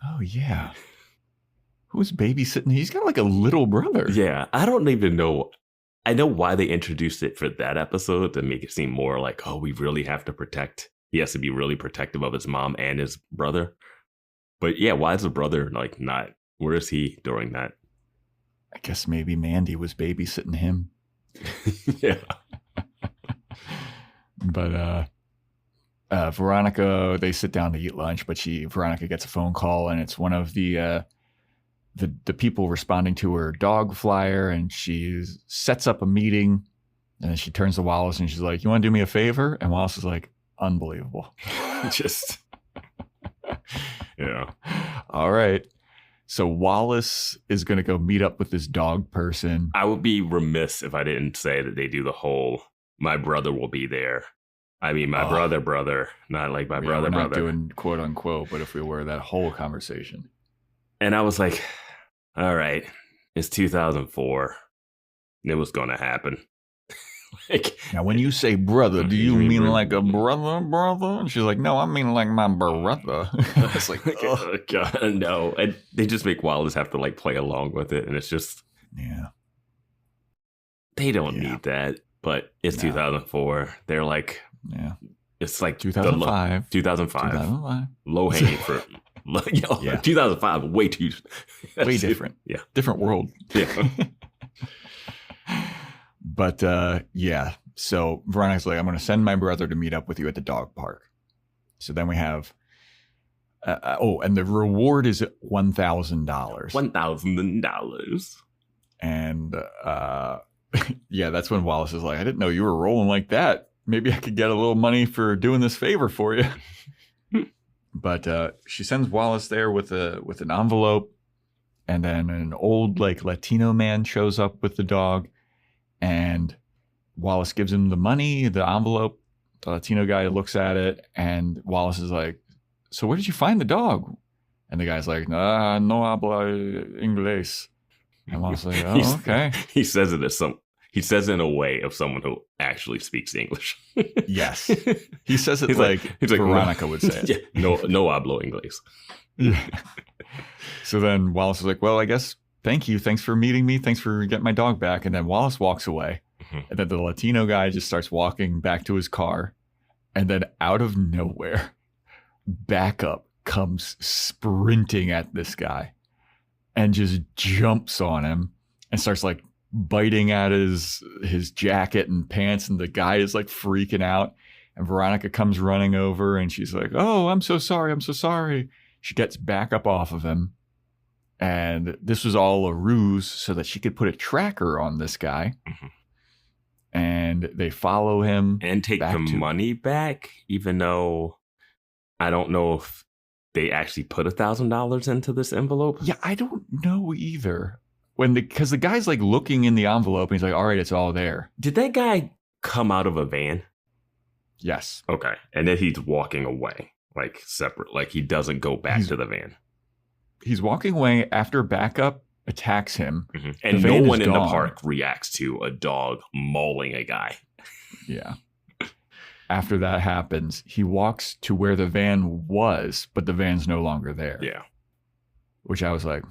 Oh, yeah. Who's babysitting? He's got like a little brother. Yeah, I don't even know. I know why they introduced it for that episode, to make it seem more like, oh, we really have to protect. He has to be really protective of his mom and his brother. But yeah, why is the brother like not? Where is he during that? I guess maybe Mandy was babysitting him. Yeah. But Veronica, they sit down to eat lunch, but Veronica gets a phone call, and it's one of the people responding to her dog flyer, and she sets up a meeting, and then she turns to Wallace and she's like, you want to do me a favor? And Wallace is like, unbelievable. Just, yeah. All right. So Wallace is going to go meet up with this dog person. I would be remiss if I didn't say that they do the whole, my brother will be there. I mean, my brother, not like my brother. We're not doing quote unquote, but if we were, that whole conversation. And I was like, all right, it's 2004. It was going to happen. Like, now, when you say brother, do you mean like a brother? And she's like, no, I mean like my brother. It's like, oh, God, no. And they just make Wallace have to like play along with it. And it's just, yeah. They don't need that. But it's 2004. They're like, yeah, it's like 2005. 2005. Low hanging fruit. Yeah. 2005, way different. Yeah. Different world. Yeah. But yeah. So Veronica's like, I'm going to send my brother to meet up with you at the dog park. So then we have, and the reward is $1,000. $1,000. And yeah, that's when Wallace is like, I didn't know you were rolling like that. Maybe I could get a little money for doing this favor for you. But she sends Wallace there with an envelope, and then an old like Latino man shows up with the dog, and Wallace gives him the money, the envelope. The Latino guy looks at it, and Wallace is like, so where did you find the dog? And the guy's like, no habla inglés. And Wallace is like, oh, okay. He says it in a way of someone who actually speaks English. Yes. He says it like Veronica would say it. Yeah, no hablo inglés. Yeah. So then Wallace is like, well, I guess, thank you. Thanks for meeting me. Thanks for getting my dog back. And then Wallace walks away. Mm-hmm. And then the Latino guy just starts walking back to his car. And then out of nowhere, backup comes sprinting at this guy and just jumps on him and starts like biting at his jacket and pants, and the guy is like freaking out, and Veronica comes running over and she's like, oh, I'm so sorry. She gets back up off of him, and this was all a ruse so that she could put a tracker on this guy. Mm-hmm. And they follow him and take the money back, even though I don't know if they actually put $1,000 into this envelope. Yeah, I don't know either. Because the guy's like looking in the envelope and he's like, all right, it's all there. Did that guy come out of a van? Yes. Okay. And then he's walking away, like separate, like he doesn't go back to the van. He's walking away after backup attacks him. Mm-hmm. And no one in the park reacts to a dog mauling a guy. Yeah. After that happens, he walks to where the van was, but the van's no longer there. Yeah. Which I was like,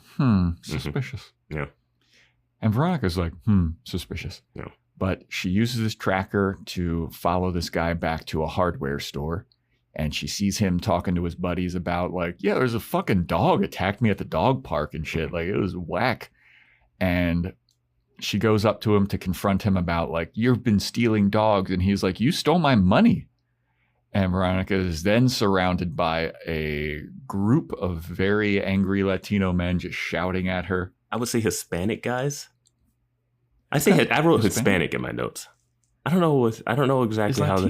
suspicious. Mm-hmm. Yeah. And Veronica's like, suspicious. Yeah. But she uses this tracker to follow this guy back to a hardware store. And she sees him talking to his buddies about like, yeah, there's a fucking dog attacked me at the dog park and shit. Like, it was whack. And she goes up to him to confront him about like, you've been stealing dogs. And he's like, you stole my money. And Veronica is then surrounded by a group of very angry Latino men just shouting at her. I would say Hispanic guys. I wrote Hispanic in my notes. I don't know exactly how.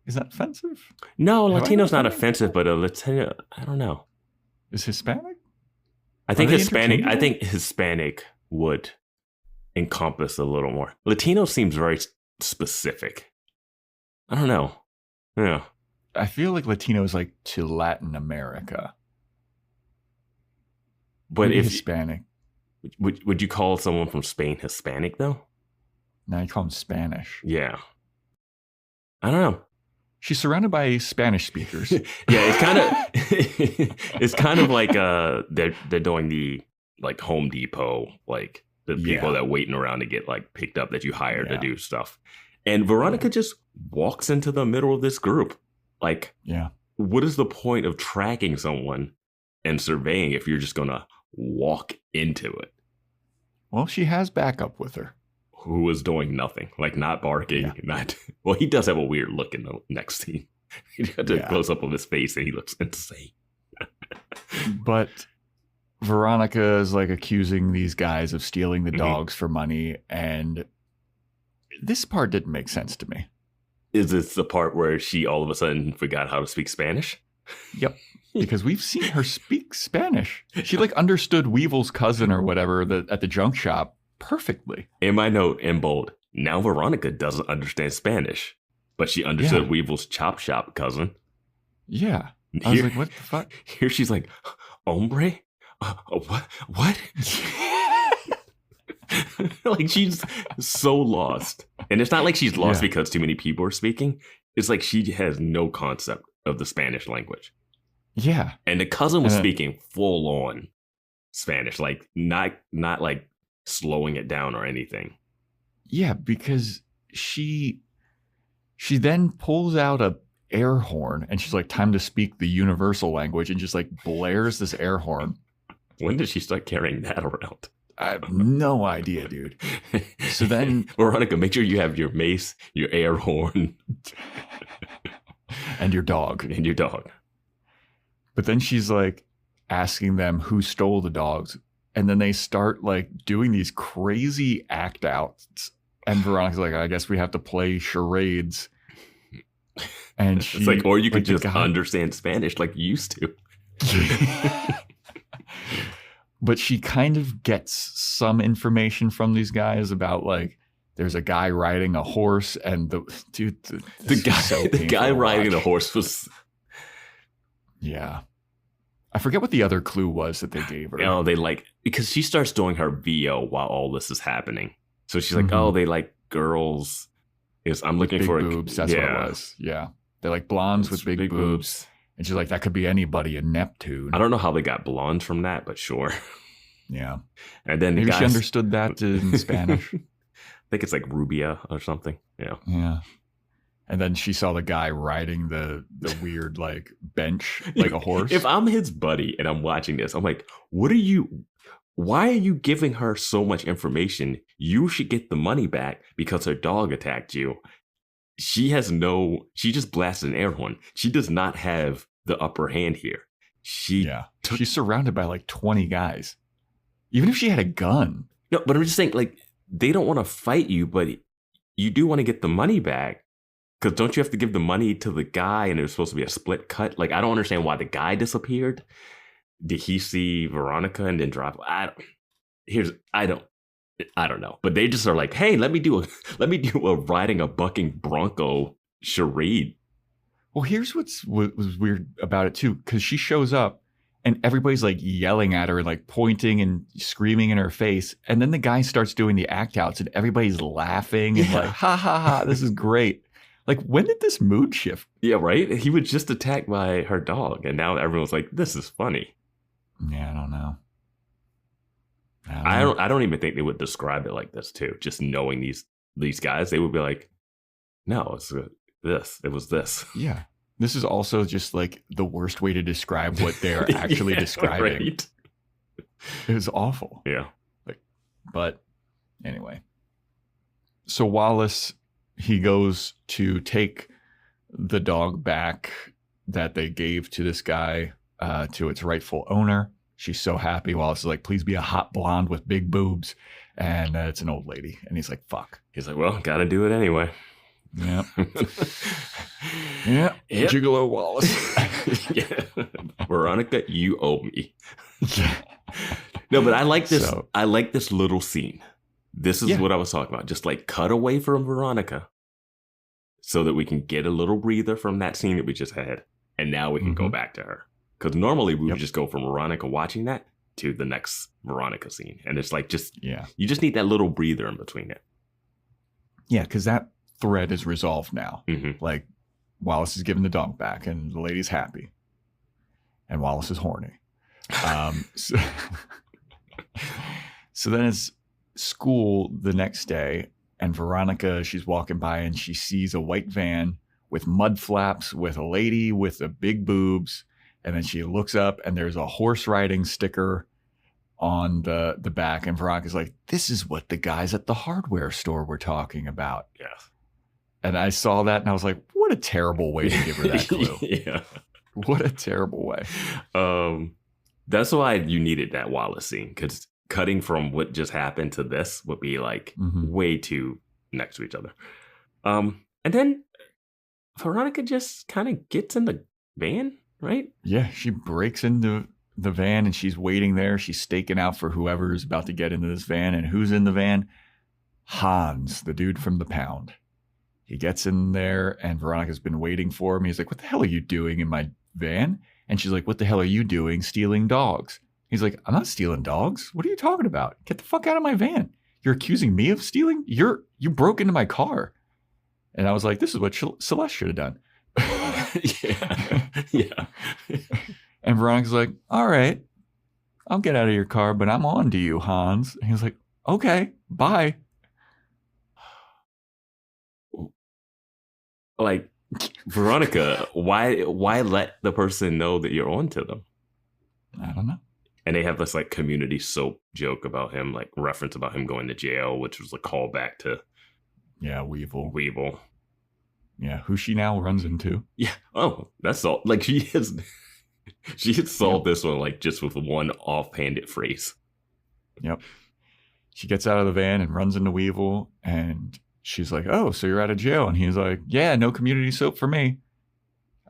Is that offensive? No, Latino's not offensive, but a Latino, I don't know. Is Hispanic? I think Hispanic. I think Hispanic would encompass a little more. Latino seems very specific. I don't know. Yeah. I feel like Latino is like to Latin America. But maybe if Hispanic. Would you call someone from Spain Hispanic though? No, you call them Spanish. Yeah. I don't know. She's surrounded by Spanish speakers. Yeah, it's kind of like they're doing the like Home Depot, like the people that waiting around to get like picked up that you hire to do stuff. And Veronica just walks into the middle of this group. Like, what is the point of tracking someone and surveying if you're just gonna walk into it? Well, she has backup with her. Who is doing nothing, like not barking, not. Well, he does have a weird look in the next scene. He got a close up of his face, and he looks insane. But Veronica is like accusing these guys of stealing the dogs for money, and this part didn't make sense to me. Is this the part where she all of a sudden forgot how to speak Spanish? Yep. Because we've seen her speak Spanish. She like understood Weevil's cousin or whatever at the junk shop perfectly. In my note, in bold, now Veronica doesn't understand Spanish, but she understood Weevil's chop shop cousin. Yeah. I was like, what the fuck? Here she's like, hombre? What? Like, she's so lost. And it's not like she's lost because too many people are speaking. It's like she has no concept of the Spanish language. Yeah. And the cousin was speaking full on Spanish, like not like slowing it down or anything. Yeah, because she then pulls out a air horn and she's like, time to speak the universal language, and just like blares this air horn. When did she start carrying that around? I have no idea, dude. So then Veronica, make sure you have your mace, your air horn, and your dog. And your dog. But then she's like asking them who stole the dogs. And then they start like doing these crazy act outs. And Veronica's like, I guess we have to play charades. And it's like, or you could just understand Spanish like you used to. But she kind of gets some information from these guys about like, there's a guy riding a horse, and the guy riding the horse was. Yeah. I forget what the other clue was that they gave her. Oh, they like, because she starts doing her VO while all this is happening. So she's like, oh, they like girls. I'm looking big for boobs. That's what it was. Yeah. They're like blondes with big boobs. And she's like, that could be anybody in Neptune. I don't know how they got blondes from that, but sure. Yeah. And then maybe she understood that in Spanish. I think it's like Rubia or something. Yeah. Yeah. And then she saw the guy riding the weird like bench like a horse. If I'm his buddy and I'm watching this, I'm like, why are you giving her so much information? You should get the money back because her dog attacked you. She just blasted an air horn. She does not have the upper hand here. She's surrounded by like 20 guys. Even if she had a gun. No, but I'm just saying, like, they don't want to fight you, but you do want to get the money back. Because don't you have to give the money to the guy and it was supposed to be a split cut? Like, I don't understand why the guy disappeared. Did he see Veronica and then drop? I don't know. But they just are like, hey, let me do a riding a bucking bronco charade. Well, here's what was weird about it too, because she shows up And everybody's like yelling at her and like pointing and screaming in her face. And then the guy starts doing the act outs and everybody's laughing and like, ha ha ha, this is great. Like, when did this mood shift? Yeah, right? He was just attacked by her dog. And now everyone's like, this is funny. Yeah, I don't know. I don't even think they would describe it like this too. Just knowing these guys, they would be like, no, it's this. It was this. Yeah. This is also just like the worst way to describe what they're actually describing. Right? It was awful. Yeah. But anyway. So Wallace, he goes to take the dog back that they gave to this guy to its rightful owner. She's so happy. Wallace is like, please be a hot blonde with big boobs. And it's an old lady. And he's like, fuck. He's like, well, gotta do it anyway. Yeah. Yeah. Yep. Gigolo Wallace. Yeah. Veronica, you owe me. No, but I like this. I like this little scene. This is what I was talking about. Just like cut away from Veronica so that we can get a little breather from that scene that we just had. And now we can go back to her. Because normally we would just go from Veronica watching that to the next Veronica scene. And it's like you just need that little breather in between it. Yeah, because that thread is resolved now. Like, Wallace is giving the dog back and the lady's happy. And Wallace is horny. So then it's school the next day, and Veronica, she's walking by and she sees a white van with mud flaps with a lady with the big boobs. And then she looks up and there's a horse riding sticker on the back. And Veronica's like, this is what the guys at the hardware store were talking about. Yes. And I saw that and I was like, what a terrible way to give her that clue. Yeah. What a terrible way. That's why you needed that Wallace scene, because cutting from what just happened to this would be like way too next to each other. And then Veronica just kind of gets in the van, right? Yeah, she breaks into the van and she's waiting there. She's staking out for whoever's about to get into this van. And who's in the van? Hans, the dude from the pound. He gets in there and Veronica's been waiting for him. He's like, what the hell are you doing in my van? And she's like, what the hell are you doing stealing dogs? He's like, I'm not stealing dogs. What are you talking about? Get the fuck out of my van. You're accusing me of stealing? You broke into my car. And I was like, this is what Celeste should have done. Yeah. And Veronica's like, all right, I'll get out of your car, but I'm on to you, Hans. And he's like, okay, bye. Like, Veronica, why let the person know that you're on to them? I don't know. And they have this like community soap joke about him, like reference about him going to jail, which was a callback to Weevil. Yeah, who she now runs into. Yeah. Oh, that's all. Like she has solved this one like just with one offhanded phrase. Yep. She gets out of the van and runs into Weevil, and she's like, oh, so you're out of jail. And he's like, yeah, no community soap for me.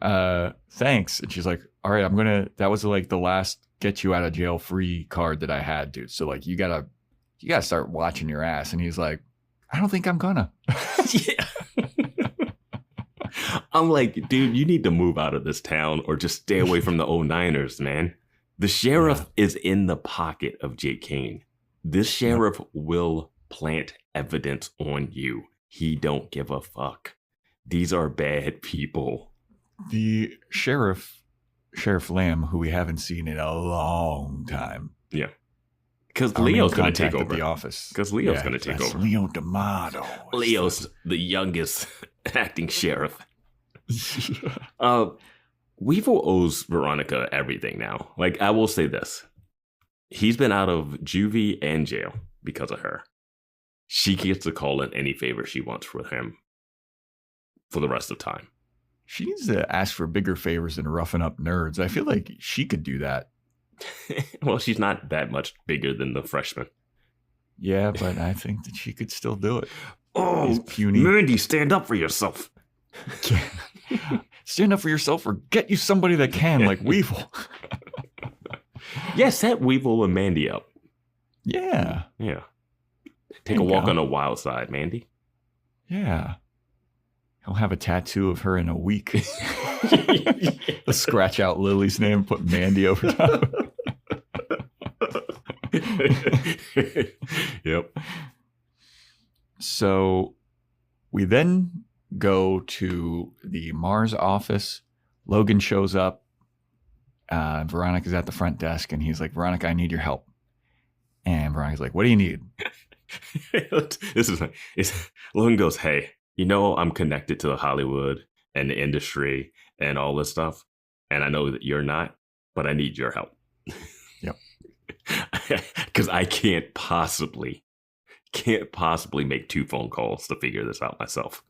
Thanks. And she's like, all right, that was like the last get you out of jail free card that I had, dude. So like, you gotta start watching your ass. And he's like, I don't think I'm gonna. Yeah. I'm like, dude, you need to move out of this town or just stay away from the 09ers, man. The sheriff is in the pocket of Jake Kane. This sheriff will plant evidence on you. He don't give a fuck. These are bad people. The Sheriff Lamb, who we haven't seen in a long time. Yeah. Because Leo's going to take over the office. Because Leo's going to take over. Leo D'Amato. Leo's the youngest acting sheriff. Weevil owes Veronica everything now. Like, I will say this. He's been out of juvie and jail because of her. She gets to call in any favor she wants for him for the rest of time. She needs to ask for bigger favors than roughing up nerds. I feel like she could do that. Well, she's not that much bigger than the freshman. Yeah, but I think that she could still do it. Oh, Mandy, stand up for yourself. Stand up for yourself or get you somebody that can, like Weevil. Yeah, set Weevil and Mandy up. Yeah. Yeah. Take a walk on the wild side, Mandy. Yeah. He'll have a tattoo of her in a week. He'll scratch out Lily's name, put Mandy over top. Yep. So we then go to the Mars office. Logan shows up. Veronica's at the front desk, and he's like, Veronica, I need your help. And Veronica's like, what do you need? Logan goes, hey, you know, I'm connected to Hollywood and the industry and all this stuff. And I know that you're not, but I need your help. Yep. Because I can't possibly make 2 phone calls to figure this out myself.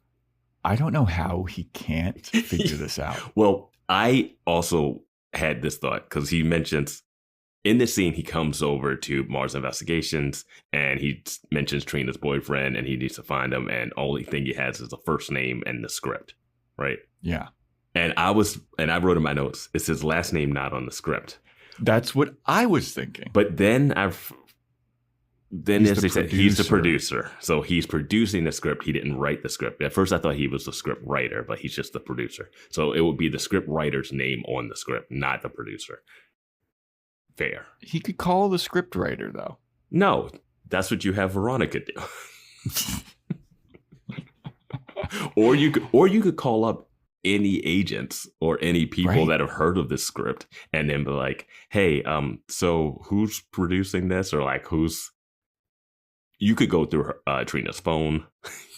I don't know how he can't figure this out. Well, I also had this thought because he mentions in this scene, he comes over to Mars Investigations and he mentions Trina's boyfriend and he needs to find him. And only thing he has is the first name and the script. Right. Yeah. And I wrote in my notes, it's his last name not on the script. That's what I was thinking. But then as they said, he's the producer. So he's producing the script. He didn't write the script. At first I thought he was the script writer, but he's just the producer. So it would be the script writer's name on the script, not the producer. Fair. He could call the script writer, though. No, that's what you have Veronica do. Or you could call up any agents or any people that have heard of this script and then be like, hey, so who's producing this? Or like you could go through her, Trina's phone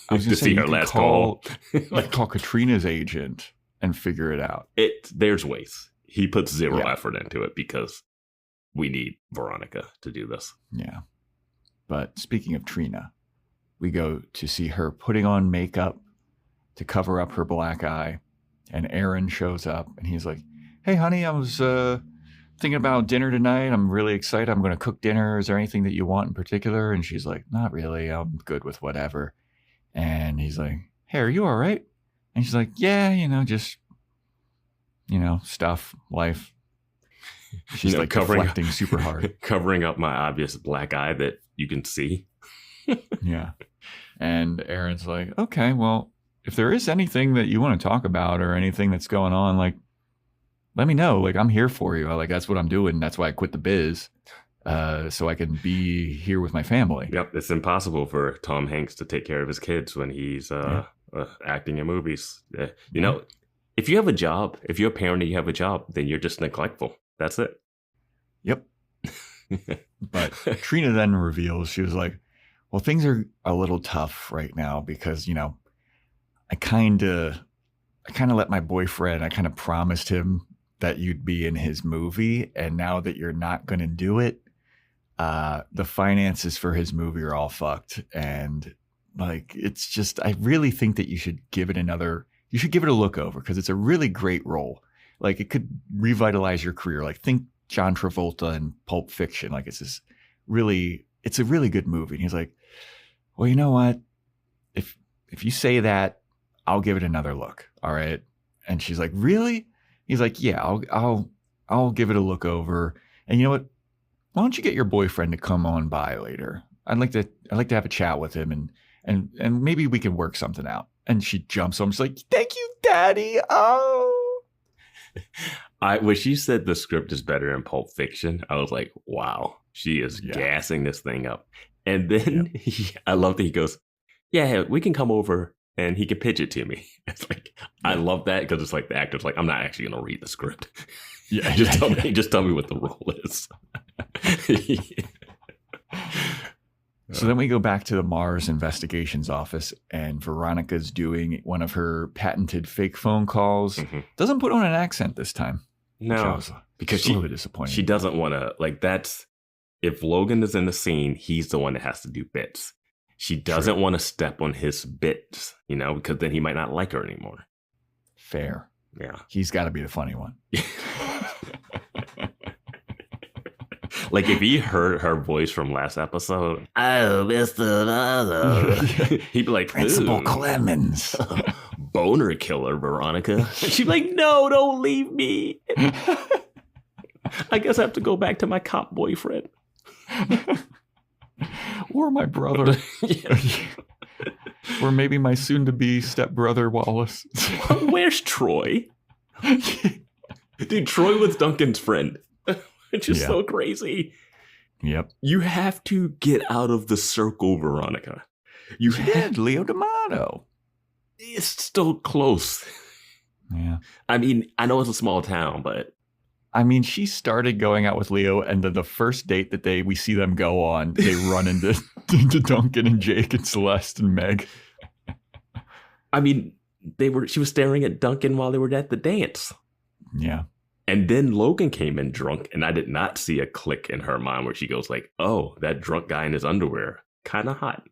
to see her last call. Like, call Katrina's agent and figure it out. There's ways. He puts zero effort into it because we need Veronica to do this. Yeah. But speaking of Trina, we go to see her putting on makeup to cover up her black eye. And Aaron shows up and he's like, hey, honey, I was thinking about dinner tonight. I'm really excited. I'm going to cook dinner. Is there anything that you want in particular? And she's like, not really. I'm good with whatever. And he's like, hey, are you all right? And she's like, yeah, just, stuff, life. She's like reflecting super hard. Covering up my obvious black eye that you can see. Yeah. And Aaron's like, okay, well, if there is anything that you want to talk about or anything that's going on, like, let me know. Like, I'm here for you. Like, that's what I'm doing. That's why I quit the biz. So I can be here with my family. Yep. It's impossible for Tom Hanks to take care of his kids when he's acting in movies. You know, if you have a job, if you're a parent and you have a job, then you're just neglectful. That's it. Yep. But Trina then reveals, she was like, well, things are a little tough right now because, I kind of let my boyfriend, I kind of promised him that you'd be in his movie. And now that you're not going to do it, the finances for his movie are all fucked. And like, it's just, I really think that you should give it a look over because it's a really great role. Like it could revitalize your career. Like think John Travolta in Pulp Fiction. Like it's a really good movie. And he's like, well, you know what? If you say that, I'll give it another look. All right. And she's like, really? He's like, yeah, I'll give it a look over. And you know what? Why don't you get your boyfriend to come on by later? I'd like to have a chat with him and maybe we can work something out. And she jumps on. She's like, thank you, Daddy. Oh. When she said the script is better in Pulp Fiction, I was like, wow, she is gassing this thing up. And then I love that he goes, yeah, we can come over and he can pitch it to me. It's like, I love that because it's like the actor's like, I'm not actually going to read the script. Yeah, just tell me what the role is. So then we go back to the Mars Investigations office and Veronica's doing one of her patented fake phone calls. Mm-hmm. Doesn't put on an accent this time. No, because she doesn't want to, like that's, if Logan is in the scene, he's the one that has to do bits. She doesn't want to step on his bits, because then he might not like her anymore. Fair. Yeah. He's got to be the funny one. Like if he heard her voice from last episode, oh, Mr. He'd be like, Principal Clemens. Boner killer, Veronica. She'd be like, no, don't leave me. I guess I have to go back to my cop boyfriend. Or my brother. Or maybe my soon-to-be stepbrother Wallace. Where's Troy? Dude, Troy was Duncan's friend. It's just so crazy. Yep. You have to get out of the circle, Veronica. You had Leo D'Amato. It's still close. Yeah. I mean, I know it's a small town, but I mean, she started going out with Leo, and then the first date that we see them go on, they run into Duncan and Jake and Celeste and Meg. I mean, she was staring at Duncan while they were at the dance. Yeah. And then Logan came in drunk, and I did not see a click in her mind where she goes like, "Oh, that drunk guy in his underwear, kind of hot."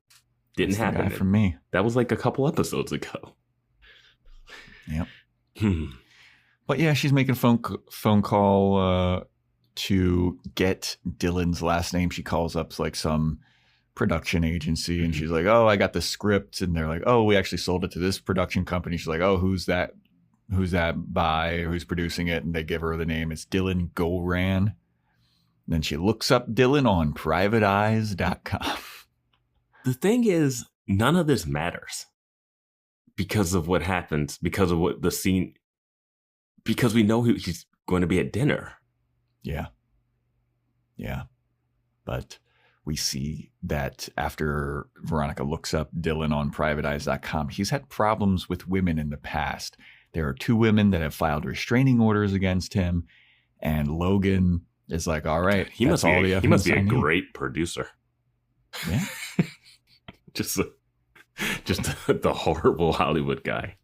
Didn't happen for me. That was like a couple episodes ago. Yep. But yeah, she's making a phone call to get Dylan's last name. She calls up like some production agency, and she's like, "Oh, I got the script," and they're like, "Oh, we actually sold it to this production company." She's like, "Oh, who's that by? Who's producing it?" And they give her the name. It's Dylan Goran. And then she looks up Dylan on privateeyes.com. The thing is, none of this matters because of what happens, because of what the scene, because we know he's going to be at dinner. Yeah. Yeah. But we see that after Veronica looks up Dylan on privateeyes.com, he's had problems with women in the past. There are 2 women that have filed restraining orders against him, and Logan is like, "All right, he must be a great producer." Yeah. just the horrible Hollywood guy.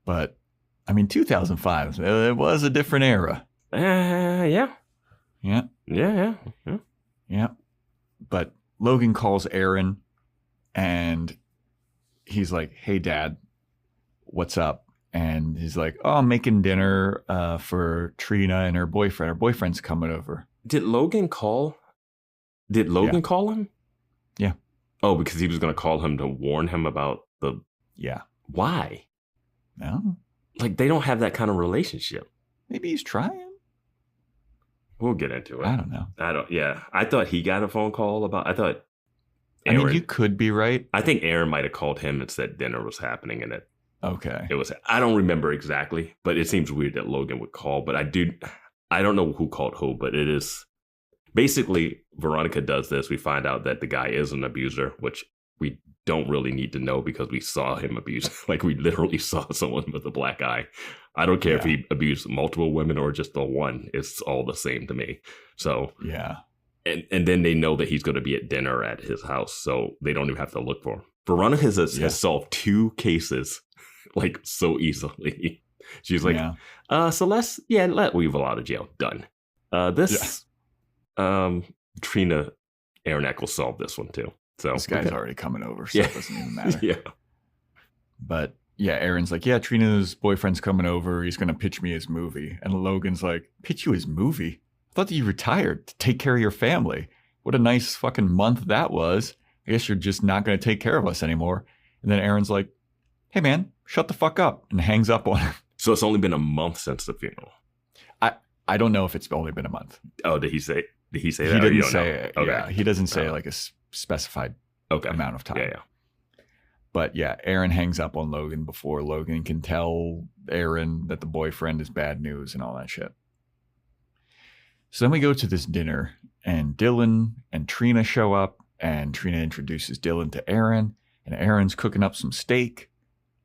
But I mean, 2005, it was a different era. Yeah. But Logan calls Aaron, and he's like, "Hey, Dad, what's up?" And he's like, "Oh, I'm making dinner for Trina and her boyfriend. Her boyfriend's coming over." Did Logan call him? Yeah. Oh, because he was going to call him to warn him about the... Yeah. Why? No. Like, they don't have that kind of relationship. Maybe he's trying. We'll get into it. I don't know. I thought he got a phone call about... Aaron, I mean, you could be right. I think Aaron might have called him and said dinner was happening and okay. It was... I don't remember exactly, but it seems weird that Logan would call. But I don't know who called who, but it is... Basically, Veronica does this. We find out that the guy is an abuser, which we don't really need to know because we saw him abuse. Like, we literally saw someone with a black eye. I don't care if he abused multiple women or just the one. It's all the same to me. So, yeah. And then they know that he's going to be at dinner at his house, so they don't even have to look for him. Veronica has solved 2 cases, like, so easily. She's like, Celeste, let Weevil out of jail. Done. Trina, Aaron Eccles solved this one too. So this guy's already coming over, so it doesn't even matter. Yeah. But yeah, Aaron's like, "Yeah, Trina's boyfriend's coming over. He's going to pitch me his movie." And Logan's like, "Pitch you his movie? I thought that you retired to take care of your family. What a nice fucking month that was. I guess you're just not going to take care of us anymore." And then Aaron's like, "Hey man, shut the fuck up," and hangs up on him. So it's only been a month since the funeral. I don't know if it's only been a month. Oh, did he say that? He didn't say it. Okay. Yeah, he doesn't say like a specified amount of time. Yeah. But yeah, Aaron hangs up on Logan before Logan can tell Aaron that the boyfriend is bad news and all that shit. So then we go to this dinner, and Dylan and Trina show up, and Trina introduces Dylan to Aaron, and Aaron's cooking up some steak,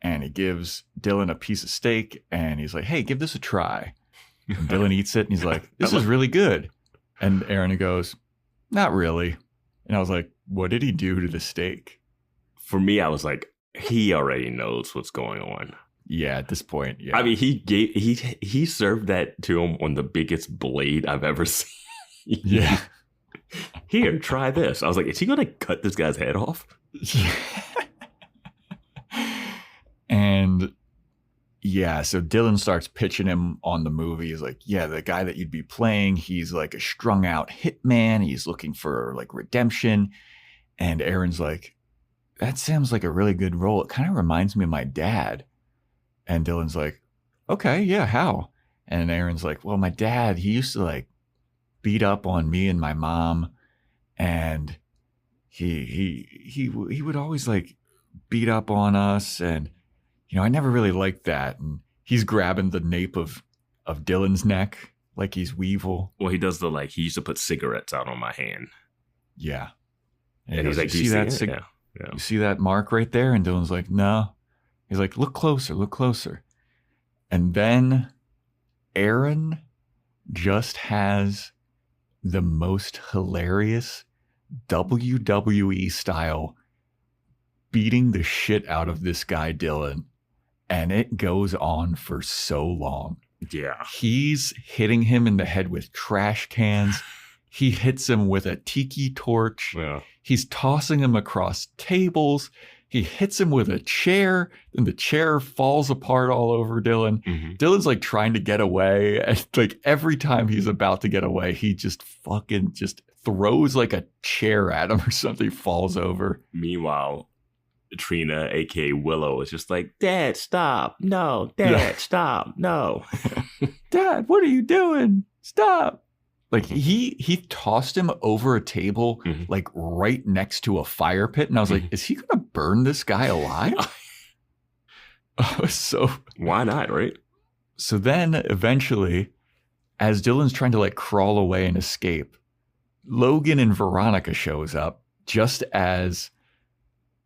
and he gives Dylan a piece of steak, and he's like, "Hey, give this a try." And Dylan eats it, and he's like, "This is really good." And Aaron goes, "Not really." And I was like, what did he do to the steak? For me, I was like, he already knows what's going on. Yeah, at this point, yeah. I mean, he served that to him on the biggest blade I've ever seen. Yeah. Here, try this. I was like, is he going to cut this guy's head off? And yeah, so Dylan starts pitching him on the movie. He's like, "Yeah, the guy that you'd be playing, he's like a strung out hitman. He's looking for like redemption." And Aaron's like, "That sounds like a really good role. It kind of reminds me of my dad." And Dylan's like, "Okay, yeah, how?" And Aaron's like, "Well, my dad, he used to like beat up on me and my mom, and he would always like beat up on us, and I never really liked that. And he's grabbing the nape of Dylan's neck like he's Weevil. Well, he does he used to put cigarettes out on my hand. Yeah. And he's like, you see that? Yeah. You see that mark right there? And Dylan's like, no. He's like, look closer, look closer. And then Aaron just has the most hilarious WWE style beating the shit out of this guy, Dylan. And it goes on for so long. Yeah. He's hitting him in the head with trash cans. He hits him with a tiki torch. Yeah. He's tossing him across tables. He hits him with a chair, and the chair falls apart all over Dylan. Mm-hmm. Dylan's like trying to get away. And like every time he's about to get away, he just fucking just throws like a chair at him or something, falls over. Meanwhile, Trina, aka Willow, is just like, Dad, stop. No, Dad, stop. No. Dad, what are you doing? Stop. Like he tossed him over a table, like right next to a fire pit. And I was like, is he going to burn this guy alive? So why not, right? So then eventually, as Dylan's trying to like crawl away and escape, Logan and Veronica shows up just as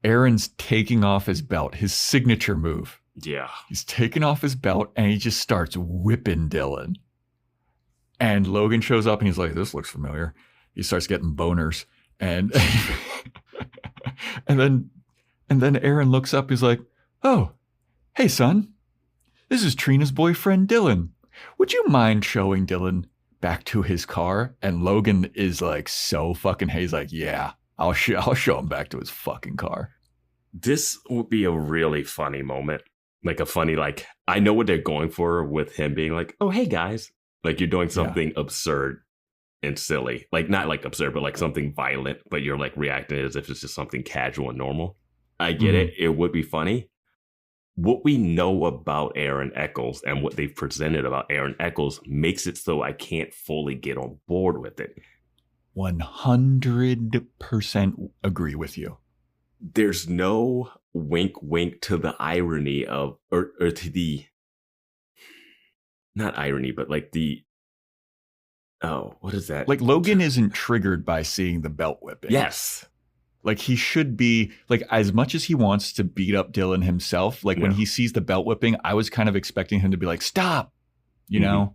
Aaron's taking off his belt, his signature move. Yeah. He's taking off his belt and he just starts whipping Dylan. And Logan shows up and he's like, this looks familiar. He starts getting boners. And and then Aaron looks up, he's like, oh, hey son, this is Trina's boyfriend Dylan. Would you mind showing Dylan back to his car? And Logan is like so fucking, he's like, yeah, I'll show him back to his fucking car. This would be a really funny moment. Like a funny, like, I know what they're going for with him being like, oh, hey guys. Like you're doing something absurd and silly. Like not like absurd, but like something violent, but you're like reacting as if it's just something casual and normal. I get it. It would be funny. What we know about Aaron Eccles and what they've presented about Aaron Eccles makes it so I can't fully get on board with it. 100% agree with you. There's no wink to the irony of, or to the, not irony, but like the, oh, what is that? Like Logan isn't triggered by seeing the belt whipping. Yes. Like he should be, like as much as he wants to beat up Dylan himself, like when he sees the belt whipping, I was kind of expecting him to be like, stop, you know,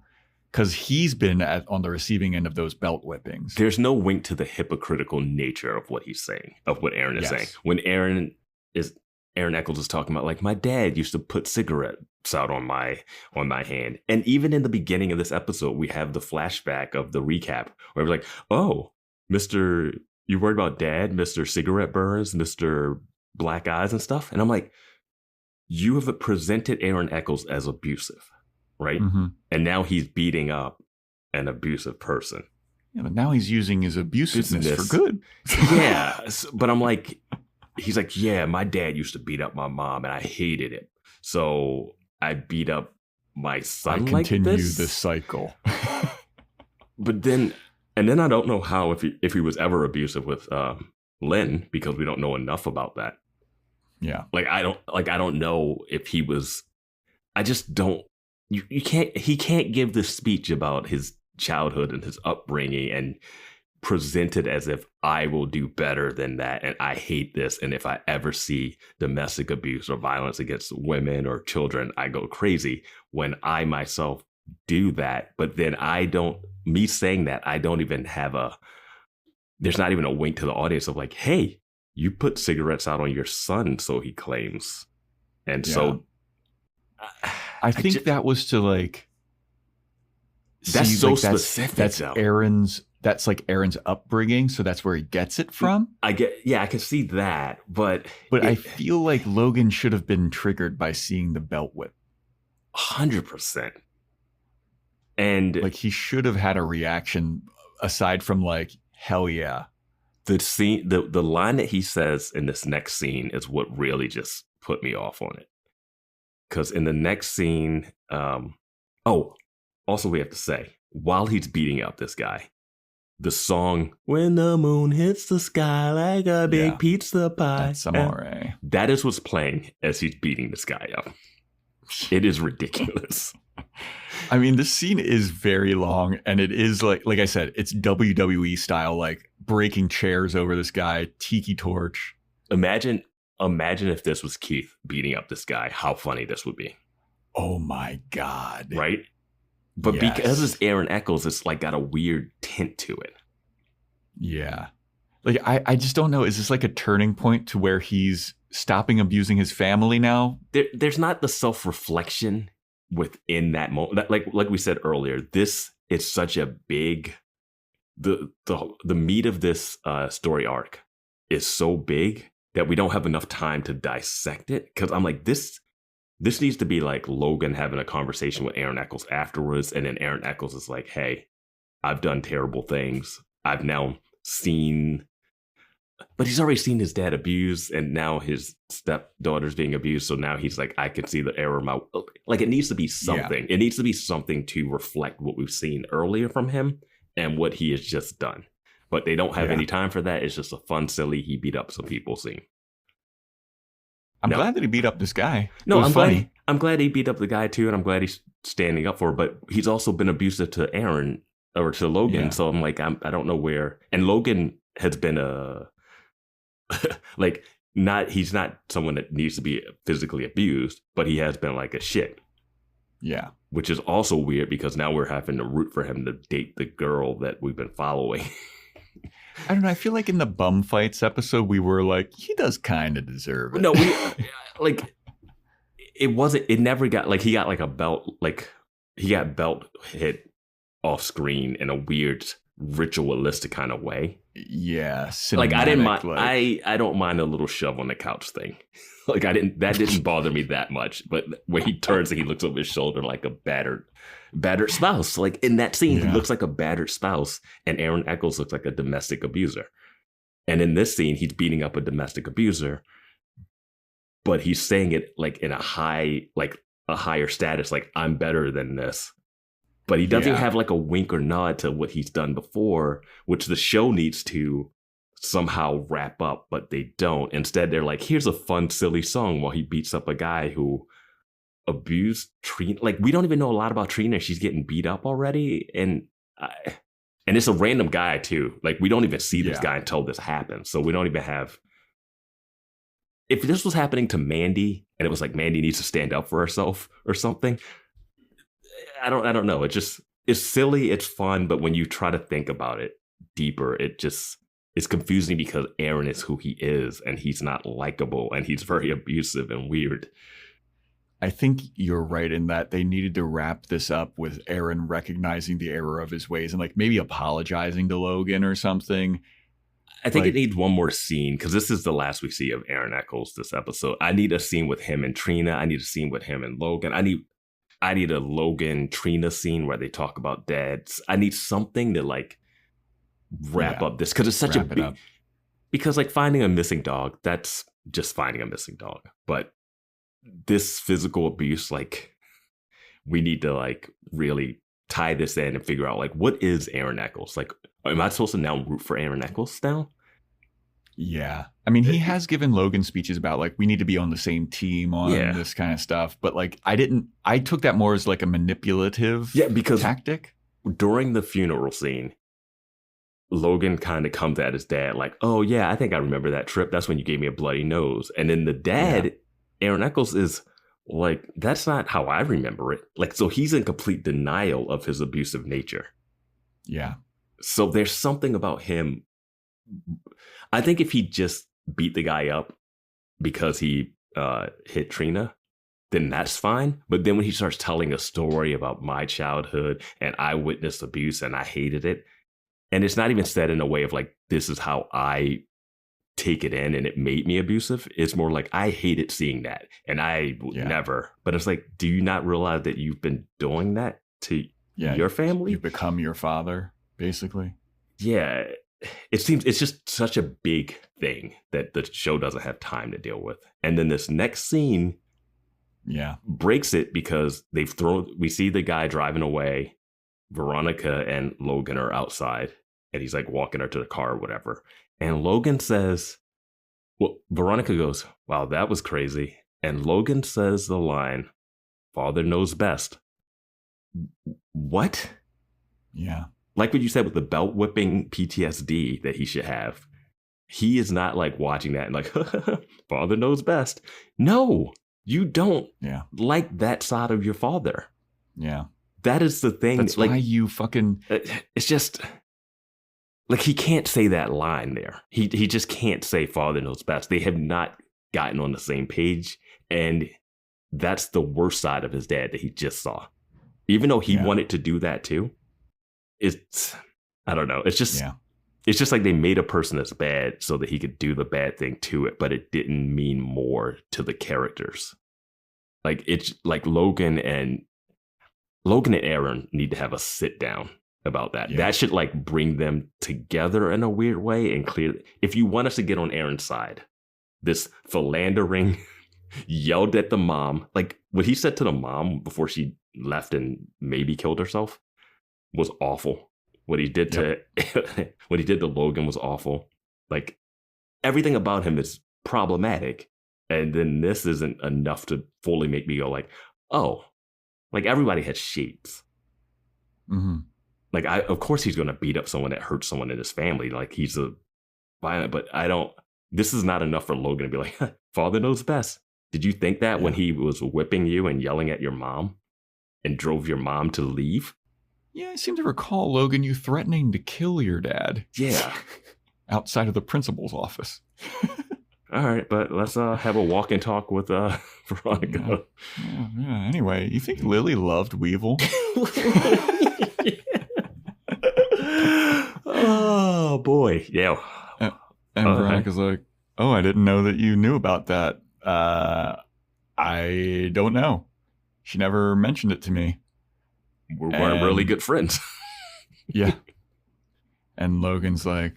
because he's been on the receiving end of those belt whippings. There's no wink to the hypocritical nature of what he's saying, of what Aaron is saying. When Aaron Eccles is talking about like, my dad used to put cigarettes out on my hand. And even in the beginning of this episode, we have the flashback of the recap where it was like, oh, Mr. You worried about dad, Mr. Cigarette Burns, Mr. Black Eyes and stuff? And I'm like, you have presented Aaron Eccles as abusive, right? And now he's beating up an abusive person. Yeah, but now he's using his abusiveness for good. Yeah. But I'm like, he's like, yeah, my dad used to beat up my mom and I hated it. So I beat up my son like this. I continue the cycle. But then I don't know how if he was ever abusive with Lynn, because we don't know enough about that. Yeah. I don't know if he was. I just don't. He can't give this speech about his childhood and his upbringing and present it as if I will do better than that and I hate this, and if I ever see domestic abuse or violence against women or children, I go crazy, when I myself do that. But then me saying that, I don't even have there's not even a wink to the audience of like, hey, you put cigarettes out on your son, so he claims. And so I think that was to like, that's so specific. That's like Aaron's upbringing, so that's where he gets it from. I can see that, but I feel like Logan should have been triggered by seeing the belt whip. 100%. And like he should have had a reaction aside from like, hell yeah. The scene, the line that he says in this next scene is what really just put me off on it. Because in the next scene, also we have to say, while he's beating up this guy, the song "When the Moon Hits the Sky Like a Big Pizza Pie." That's amore. That is what's playing as he's beating this guy up. It is ridiculous. I mean, this scene is very long, and it is like I said, it's WWE style, like breaking chairs over this guy, tiki torch. Imagine if this was Keith beating up this guy. How funny this would be. Oh my God. Right? But because it's Aaron Eccles, it's like got a weird tint to it. Yeah. Like, I just don't know. Is this like a turning point to where he's stopping abusing his family now? There's not the self-reflection within that moment. Like we said earlier, this is such a big, the meat of this story arc is so big that we don't have enough time to dissect it. Because I'm like, this needs to be like Logan having a conversation with Aaron Eccles afterwards. And then Aaron Eccles is like, hey, I've done terrible things. I've now seen, but he's already seen his dad abused, and now his stepdaughter's being abused. So now he's like, I can see the error. Like, it needs to be something. Yeah. It needs to be something to reflect what we've seen earlier from him and what he has just done. But they don't have any time for that. It's just a fun, silly, he beat up some people scene. I'm glad that he beat up this guy. No, I'm glad he beat up the guy too, and I'm glad he's standing up for it. But he's also been abusive to Aaron or to Logan. Yeah. So I'm like, I don't know where. And Logan has been he's not someone that needs to be physically abused, but he has been like a shit. Yeah. Which is also weird because now we're having to root for him to date the girl that we've been following. I don't know. I feel like in the bum fights episode, we were like, he does kind of deserve it. No, it never got, like, he got like a belt, like he got belt hit off screen in a weird ritualistic kind of way. Yeah. Like, I didn't mind, I don't mind a little shove on the couch thing. Like, that didn't bother me that much. But when he turns and he looks over his shoulder like a battered spouse. Like, in that scene, he looks like a battered spouse, and Aaron Eccles looks like a domestic abuser. And in this scene, he's beating up a domestic abuser, but he's saying it like in a higher status, like, I'm better than this. But he doesn't have like a wink or nod to what he's done before, which the show needs to somehow wrap up, but they don't. Instead, they're like, here's a fun, silly song while he beats up a guy who abused Trina. Like, we don't even know a lot about Trina. She's getting beat up already. And it's a random guy too. Like, we don't even see this guy until this happens. So we don't even have, if this was happening to Mandy and it was like Mandy needs to stand up for herself or something, I don't know. It's silly, it's fun, but when you try to think about it deeper, it's confusing because Aaron is who he is, and he's not likable, and he's very abusive and weird. I think you're right in that they needed to wrap this up with Aaron recognizing the error of his ways and like maybe apologizing to Logan or something. I think it needs one more scene, because this is the last we see of Aaron Eccles this episode. I need a scene with him and Trina. I need a scene with him and Logan. I need a Logan Trina scene where they talk about dads. I need something to like wrap up this, because it's such a big, because like finding a missing dog, that's just finding a missing dog. But this physical abuse, like, we need to like really tie this in and figure out like, what is Aaron Eccles? Like, am I supposed to now root for Aaron Eccles now? Yeah. I mean, he has given Logan speeches about like, we need to be on the same team on this kind of stuff. But like, I took that more as like a manipulative tactic. During the funeral scene, Logan kind of comes at his dad like, oh yeah, I think I remember that trip. That's when you gave me a bloody nose. And then the dad, Aaron Eccles, is like, that's not how I remember it. Like, so he's in complete denial of his abusive nature. Yeah. So there's something about him. I think if he just beat the guy up because he hit Trina, then that's fine. But then when he starts telling a story about my childhood and I witnessed abuse and I hated it, and it's not even said in a way of like, this is how I take it in and it made me abusive. It's more like, I hated seeing that and I would never. But it's like, do you not realize that you've been doing that to your family? You've become your father, basically. Yeah. It seems it's just such a big thing that the show doesn't have time to deal with. And then this next scene breaks it, because we see the guy driving away. Veronica and Logan are outside, And he's like walking her to the car or whatever. And Logan says, well, Veronica goes, wow, that was crazy. And Logan says the line, father knows best. What? Yeah. Like what you said with the belt whipping PTSD that he should have. He is not like watching that and like, father knows best. No, you don't like that side of your father. Yeah. That is the thing. That's like, why you fucking... It's just... Like, he can't say that line there. He just can't say father knows best. They have not gotten on the same page. And that's the worst side of his dad that he just saw. Even though he wanted to do that too. It's... I don't know. It's just... Yeah. It's just like they made a person that's bad so that he could do the bad thing to it, but it didn't mean more to the characters. Like, it's like Logan and Aaron need to have a sit down about that. Yeah. That should like bring them together in a weird way and clear. If you want us to get on Aaron's side, this philandering, yelled at the mom, like what he said to the mom before she left and maybe killed herself was awful. What he did to what he did to Logan was awful. Like everything about him is problematic. And then this isn't enough to fully make me go like, oh, like everybody has shapes. Mm-hmm. Like of course he's going to beat up someone that hurts someone in his family. Like he's a violent, but this is not enough for Logan to be like, father knows best. Did you think that when he was whipping you and yelling at your mom and drove your mom to leave? Yeah, I seem to recall, Logan, you threatening to kill your dad. Yeah. Outside of the principal's office. All right, but let's have a walk and talk with Veronica. Yeah. Anyway, you think Lilly loved Weevil? Oh, boy. Yeah. And Veronica's like, oh, I didn't know that you knew about that. I don't know. She never mentioned it to me. We weren't really good friends. Yeah. And Logan's like,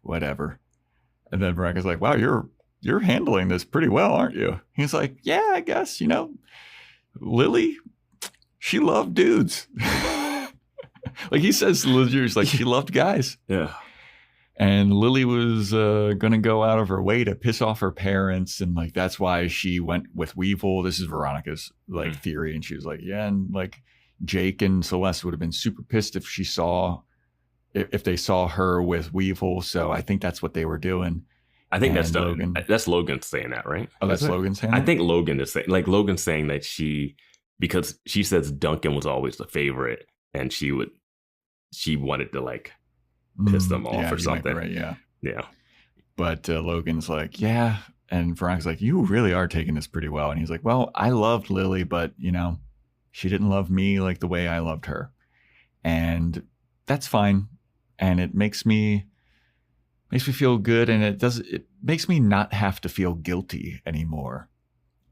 whatever. And then Veronica's like, wow, you're handling this pretty well, aren't you? He's like, yeah, I guess, Lilly, she loved dudes. Like he says, like she loved guys. Yeah. And Lilly was going to go out of her way to piss off her parents. And like, that's why she went with Weevil. This is Veronica's like theory. And she was like, yeah. And like Jake and Celeste would have been super pissed if they saw her with Weevil. So I think that's what they were doing. I think that's Logan. That's Logan saying that, right? Oh, that's Logan saying that? I think Logan is saying, like Logan's saying that because she says Duncan was always the favorite and she wanted to like piss them off or something. Right, yeah. Yeah. But Logan's like, yeah. And Veronica's like, you really are taking this pretty well. And he's like, well, I loved Lilly, but she didn't love me like the way I loved her. And that's fine. And it makes me feel good. And it makes me not have to feel guilty anymore.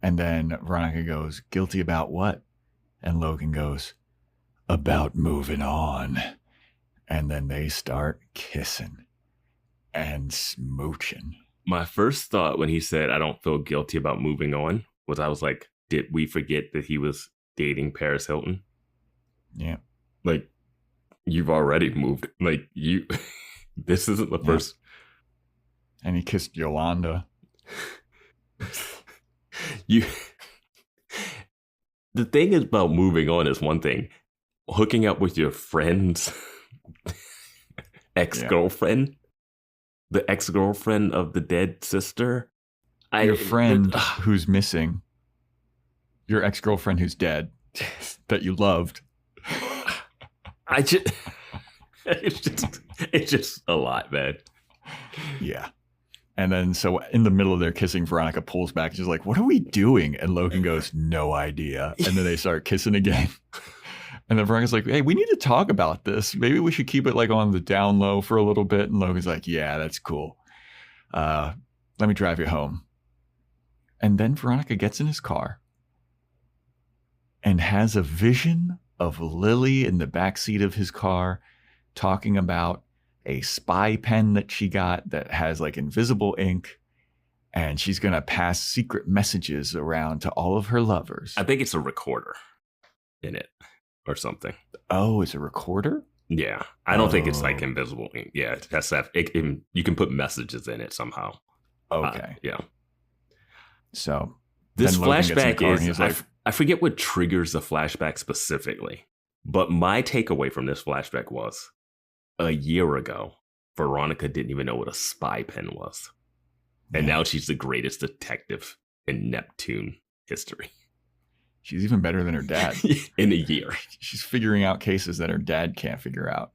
And then Veronica goes, guilty about what? And Logan goes, about moving on. And then they start kissing and smooching. My first thought when he said, I don't feel guilty about moving on, was I was like, did we forget that he was dating Paris Hilton? Yeah. Like, you've already moved. Like, this isn't the first. And he kissed Yolanda. The thing is about moving on is one thing. Hooking up with your friend's ex-girlfriend, the ex-girlfriend of the dead sister. Your friend who's missing. Your ex-girlfriend who's dead that you loved. It's just a lot, man. Yeah. And then so in the middle of their kissing, Veronica pulls back. She's like, what are we doing? And Logan goes, no idea. And then they start kissing again. And then Veronica's like, hey, we need to talk about this. Maybe we should keep it like on the down low for a little bit. And Logan's like, yeah, that's cool. Let me drive you home. And then Veronica gets in his car and has a vision of Lilly in the backseat of his car talking about a spy pen that she got that has like invisible ink. And she's going to pass secret messages around to all of her lovers. I think it's a recorder in it. Or something. Oh, it's a recorder? Yeah, I don't think it's like invisible ink. Yeah, that's that. You can put messages in it somehow. Okay. Yeah. So this then Logan gets in the flashback car and is he's like, I forget what triggers the flashback specifically, but my takeaway from this flashback was a year ago, Veronica didn't even know what a spy pen was, and now she's the greatest detective in Neptune history. she's even better than her dad. In a year. She's figuring out cases that her dad can't figure out.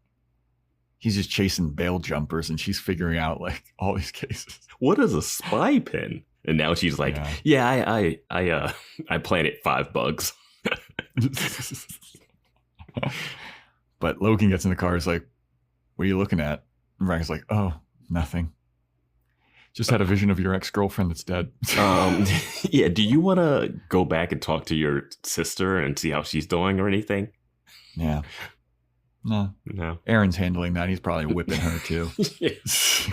He's just chasing bail jumpers and she's figuring out like all these cases. What is a spy pen? And now she's like, I planted 5 bugs. But Logan gets in the car. He's like, what are you looking at? And Ryan's like, oh, nothing. Just had a vision of your ex-girlfriend that's dead. Yeah. Do you want to go back and talk to your sister and see how she's doing or anything? Yeah. No. Aaron's handling that. He's probably whipping her too. Yes.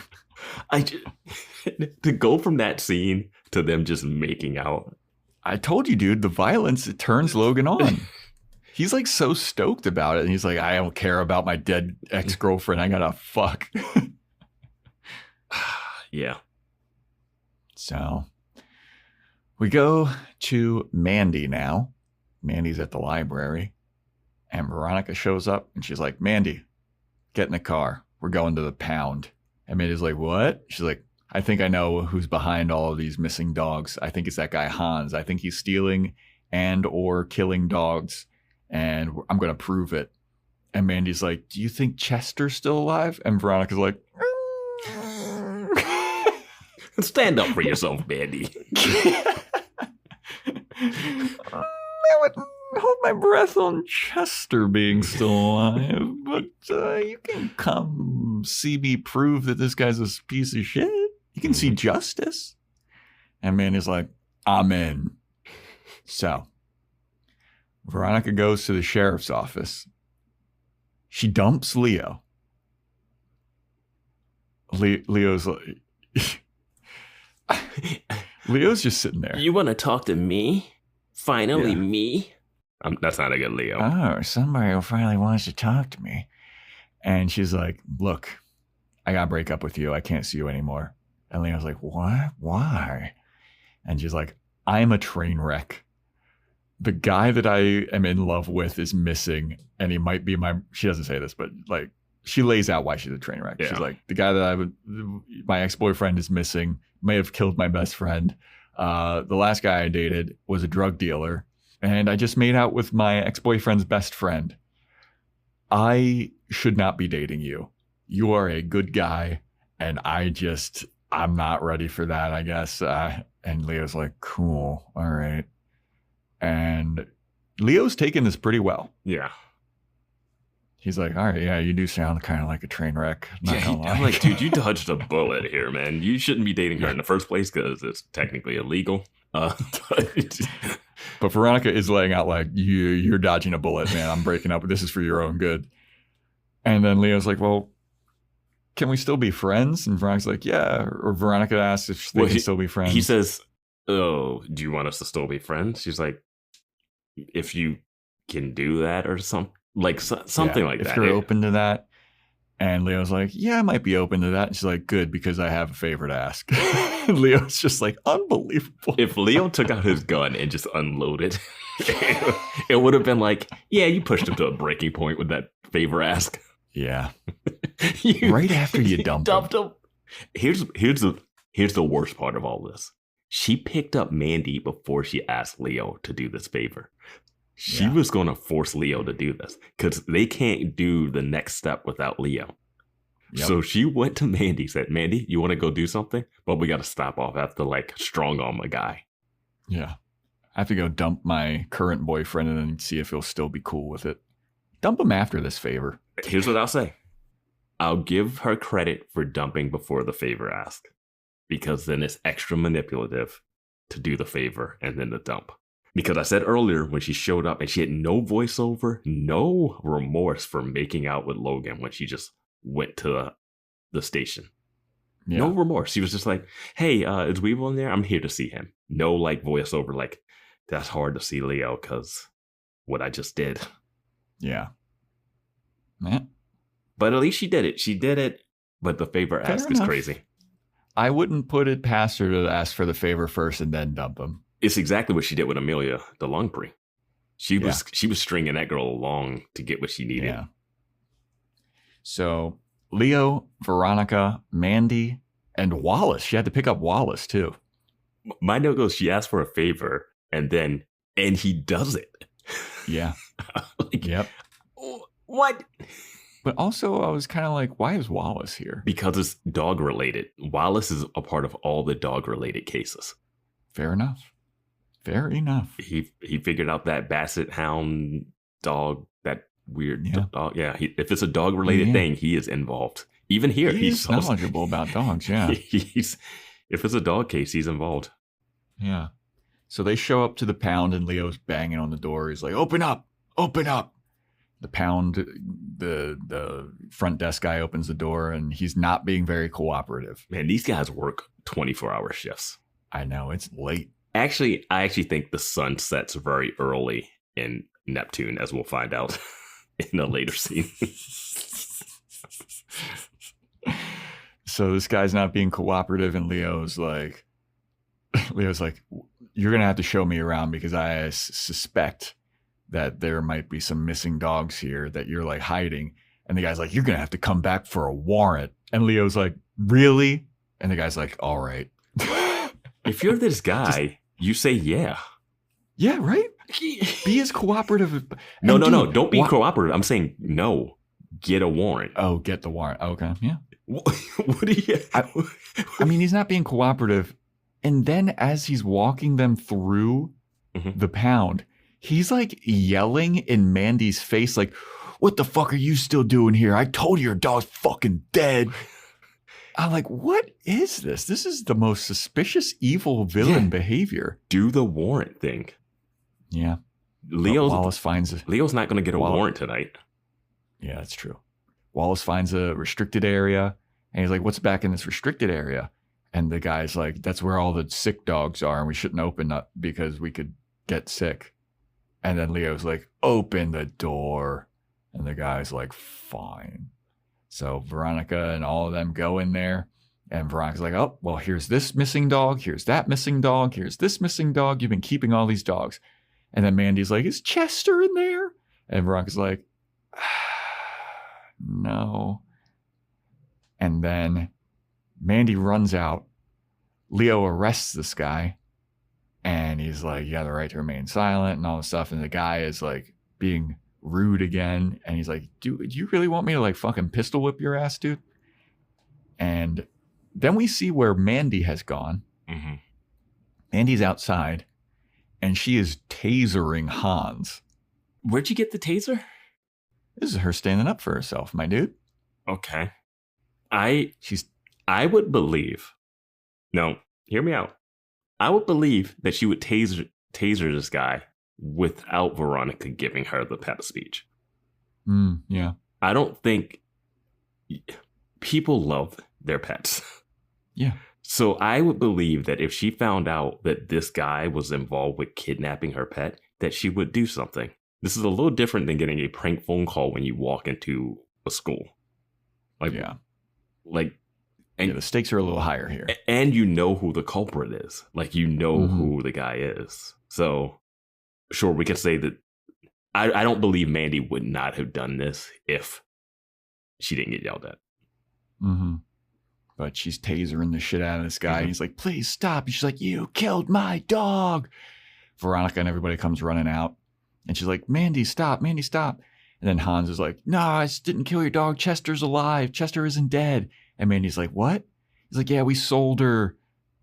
To go from that scene to them just making out. I told you, dude, the violence, it turns Logan on. He's like so stoked about it. And he's like, I don't care about my dead ex-girlfriend. I gotta fuck. Yeah. So we go to Mandy now. Mandy's at the library. And Veronica shows up and she's like, Mandy, get in the car. We're going to the pound. And Mandy's like, what? She's like, I think I know who's behind all of these missing dogs. I think it's that guy Hans. I think he's stealing and or killing dogs. And I'm going to prove it. And Mandy's like, do you think Chester's still alive? And Veronica's like, stand up for yourself, Mandy. I would hold my breath on Chester being still alive, but you can come see me prove that this guy's a piece of shit. You can see justice. And Mandy's like, I'm in. So Veronica goes to the sheriff's office. She dumps Leo. Leo's like, Leo's just sitting there. You want to talk to me? Finally, me? That's not a good Leo. Oh, somebody who finally wants to talk to me. And she's like, look, I got to break up with you. I can't see you anymore. And Leo's like, what? Why? And she's like, I'm a train wreck. The guy that I am in love with is missing. And he might be she doesn't say this, but like, she lays out why she's a train wreck. Yeah. She's like, the guy that my ex-boyfriend is missing, may have killed my best friend. The last guy I dated was a drug dealer. And I just made out with my ex-boyfriend's best friend. I should not be dating you. You are a good guy. And I'm not ready for that, I guess. And Leo's like, cool. All right. And Leo's taking this pretty well. Yeah. He's like, all right, yeah, you do sound kind of like a train wreck. I'm like, dude, you dodged a bullet here, man. You shouldn't be dating her in the first place because it's technically illegal. But Veronica is laying out like, you're dodging a bullet, man. I'm breaking up. This is for your own good. And then Leo's like, well, can we still be friends? And Veronica's like, yeah. Or Veronica asks if they can still be friends. He says, oh, do you want us to still be friends? She's like, if you can do that or something. Like something like that. If you're open to that. And Leo's like, yeah, I might be open to that. And she's like, good, because I have a favor to ask. Leo's just like, unbelievable. If Leo took out his gun and just unloaded, it would have been like, yeah, you pushed him to a breaking point with that favor ask. Yeah. Right after you dumped him. Here's the worst part of all this. She picked up Mandy before she asked Leo to do this favor. She was going to force Leo to do this because they can't do the next step without Leo. Yep. So she went to Mandy, said, Mandy, you want to go do something? But we got to stop off. I have to like strong arm a guy. Yeah. I have to go dump my current boyfriend and then see if he'll still be cool with it. Dump him after this favor. Here's what I'll say. I'll give her credit for dumping before the favor ask because then it's extra manipulative to do the favor and then the dump. Because I said earlier when she showed up and she had no voiceover, no remorse for making out with Logan when she just went to the station. Yeah. No remorse. She was just like, hey, is Weevil in there? I'm here to see him. No like voiceover like, that's hard to see Leo because what I just did. Yeah. Man, But at least she did it. She did it, but the favor Fair ask is enough. crazy. I wouldn't put it past her to ask for the favor first and then dump him. It's exactly what she did with Amelia the Longprix. She was stringing that girl along to get what she needed. Yeah. So Leo, Veronica, Mandy, and Wallace. She had to pick up Wallace too. My note goes, she asked for a favor and he does it. Yeah. Like, Yep. What? But also, I was kind of like, why is Wallace here? Because it's dog related. Wallace is a part of all the dog related cases. Fair enough. Fair enough. He figured out that Basset Hound dog, that weird dog. Yeah, if it's a dog related thing, he is involved. Even here, he's knowledgeable about dogs. Yeah. If it's a dog case, he's involved. Yeah. So they show up to the pound and Leo's banging on the door. He's like, open up, open up. The pound, the front desk guy opens the door and he's not being very cooperative. Man, these guys work 24-hour shifts. I know, it's late. Actually, I think the sun sets very early in Neptune, as we'll find out in a later scene. So this guy's not being cooperative and Leo's like, you're going to have to show me around because I suspect that there might be some missing dogs here that you're like hiding. And the guy's like, you're going to have to come back for a warrant. And Leo's like, really? And the guy's like, all right. If you're this guy, you say, yeah. Yeah, right? Be as cooperative. No. Don't be cooperative. I'm saying, no, get a warrant. Oh, get the warrant. Okay, yeah. What do you... I mean, he's not being cooperative. And then as he's walking them through the pound, he's like yelling in Mandy's face, like, what the fuck are you still doing here? I told you your dog's fucking dead. I'm like, what is this? This is the most suspicious, evil villain behavior. Do the warrant thing. Yeah. Wallace finds Leo's not going to get a warrant tonight. Yeah, that's true. Wallace finds a restricted area and he's like, what's back in this restricted area? And the guy's like, that's where all the sick dogs are and we shouldn't open up because we could get sick. And then Leo's like, open the door. And the guy's like, fine. So Veronica and all of them go in there. And Veronica's like, oh, well, here's this missing dog. Here's that missing dog. Here's this missing dog. You've been keeping all these dogs. And then Mandy's like, is Chester in there? And Veronica's like, no. And then Mandy runs out. Leo arrests this guy. And he's like, you have the right to remain silent and all this stuff. And the guy is like being rude again. And he's like, do you really want me to like fucking pistol whip your ass, dude? And then we see where Mandy has gone. Mm-hmm. Mandy's outside and she is tasering Hans. Where'd you get the taser? This is her standing up for herself, my dude. Okay. I would believe. No, hear me out. I would believe that she would taser this guy without Veronica giving her the pep speech. Yeah. I don't think people love their pets. Yeah. So I would believe that if she found out that this guy was involved with kidnapping her pet, that she would do something. This is a little different than getting a prank phone call when you walk into a school. Like, yeah. Like, and the stakes are a little higher here. And you know who the culprit is. Like, you know who the guy is. So, sure, we could say that I don't believe Mandy would not have done this if she didn't get yelled at. Mm-hmm. But she's tasering the shit out of this guy. And he's like, please stop. And she's like, you killed my dog. Veronica and everybody comes running out. And she's like, Mandy, stop. Mandy, stop. And then Hans is like, no, I didn't kill your dog. Chester's alive. Chester isn't dead. And Mandy's like, what? He's like, yeah, we sold her.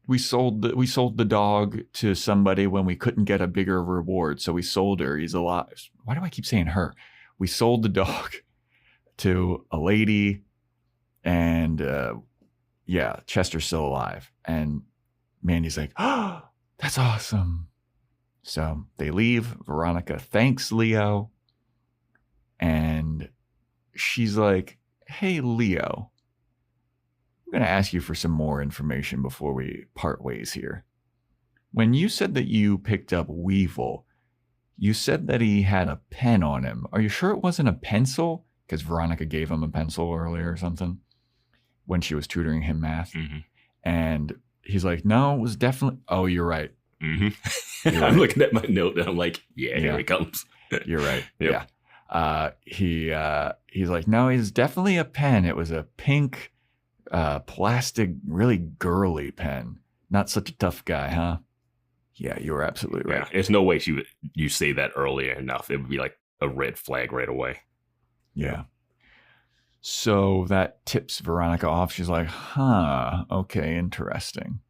We sold the dog to somebody when we couldn't get a bigger reward. So we sold her. He's alive. Why do I keep saying her? We sold the dog to a lady. And yeah, Chester's still alive. And Mandy's like, oh, that's awesome. So they leave. Veronica thanks Leo. And she's like, hey, Leo, I'm going to ask you for some more information before we part ways here. When you said that you picked up Weevil, you said that he had a pen on him. Are you sure it wasn't a pencil? because Veronica gave him a pencil earlier or something when she was tutoring him math. Mm-hmm. And he's like, no, it was definitely, oh, you're right. Mm-hmm. You're I'm right. looking at my note and I'm like, here it comes. You're right. Yep. Yeah. He's like, no, it's definitely a pen. It was a pink, plastic, really girly pen. Not such a tough guy, huh? Yeah, you were absolutely right. Yeah, there's no way you say that earlier enough. It would be like a red flag right away. Yeah. So that tips Veronica off. She's like, huh, okay, interesting.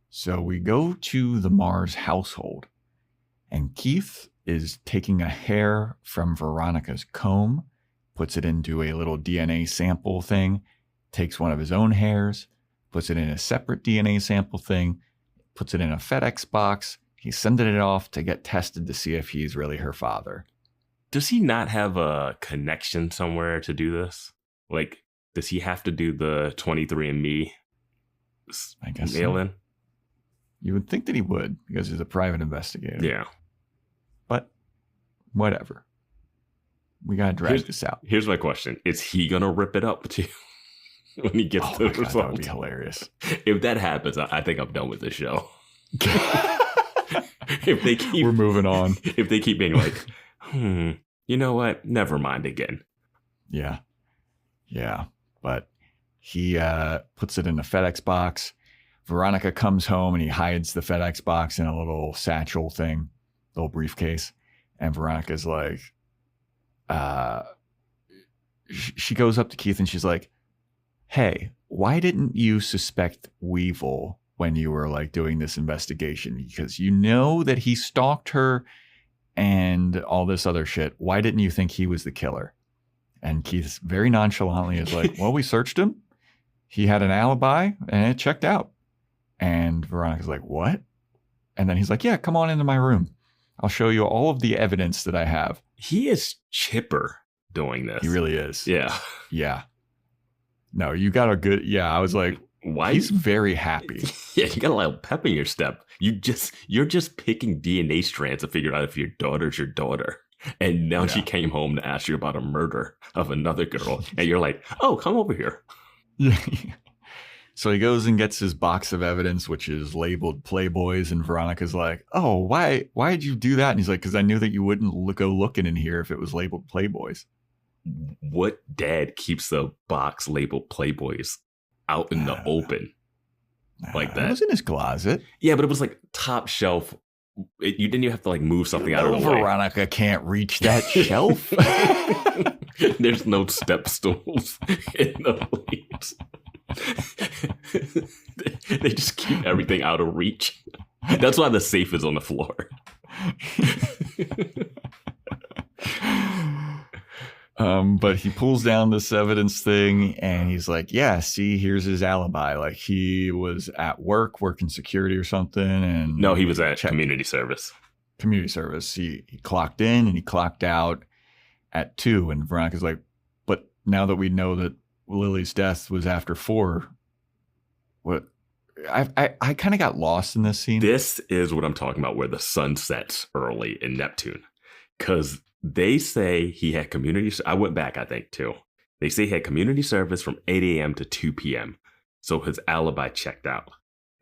So we go to the Mars household, and Keith is taking a hair from Veronica's comb, puts it into a little DNA sample thing, takes one of his own hairs, puts it in a separate DNA sample thing, puts it in a FedEx box. He's sending it off to get tested to see if he's really her father. Does he not have a connection somewhere to do this? Like, does he have to do the 23andMe I guess mail so. in? You would think that he would, because he's a private investigator. Yeah. But whatever. We got to drag this out. Here's my question. Is he going to rip it up too when he gets the results? That would be hilarious. If that happens, I think I'm done with the show. If they keep, We're moving on. If they keep being like, you know what? Never mind again. Yeah. Yeah. But he puts it in a FedEx box. Veronica comes home and he hides the FedEx box in a little satchel thing, little briefcase. And Veronica's like, she goes up to Keith and she's like, hey, why didn't you suspect Weevil when you were like doing this investigation? Because you know that he stalked her and all this other shit. Why didn't you think he was the killer? And Keith very nonchalantly is like, well, we searched him. He had an alibi and it checked out. And Veronica's like, what? And then he's like, yeah, come on into my room. I'll show you all of the evidence that I have. He is chipper doing this. He really is. Yeah. Yeah. No, you got a good, I was like, why? He's very happy. Yeah, you got a little pep in your step. You're just picking DNA strands to figure out if your daughter's your daughter. And now she came home to ask you about a murder of another girl. And you're like, oh, come over here. Yeah. So he goes and gets his box of evidence, which is labeled Playboys. And Veronica's like, oh, why did you do that? And he's like, because I knew that you wouldn't go looking in here if it was labeled Playboys. What dad keeps the box labeled Playboys out in the open like that? It was in his closet. Yeah, but it was like top shelf. You didn't even have to like move something out of the way. Veronica can't reach that shelf. There's no step stools in the leaves. They just keep everything out of reach. That's why the safe is on the floor. But he pulls down this evidence thing and he's like, yeah, see, here's his alibi. Like he was at work working security or something. And no, he was at community service. Community service. He clocked in and he clocked out at 2. And Veronica's like, but now that we know that Lilly's death was after 4, what? I kind of got lost in this scene. This is what I'm talking about, where the sun sets early in Neptune. Because they say he had community. I went back, I think, too. They say he had community service from 8 a.m. to 2 p.m. So his alibi checked out.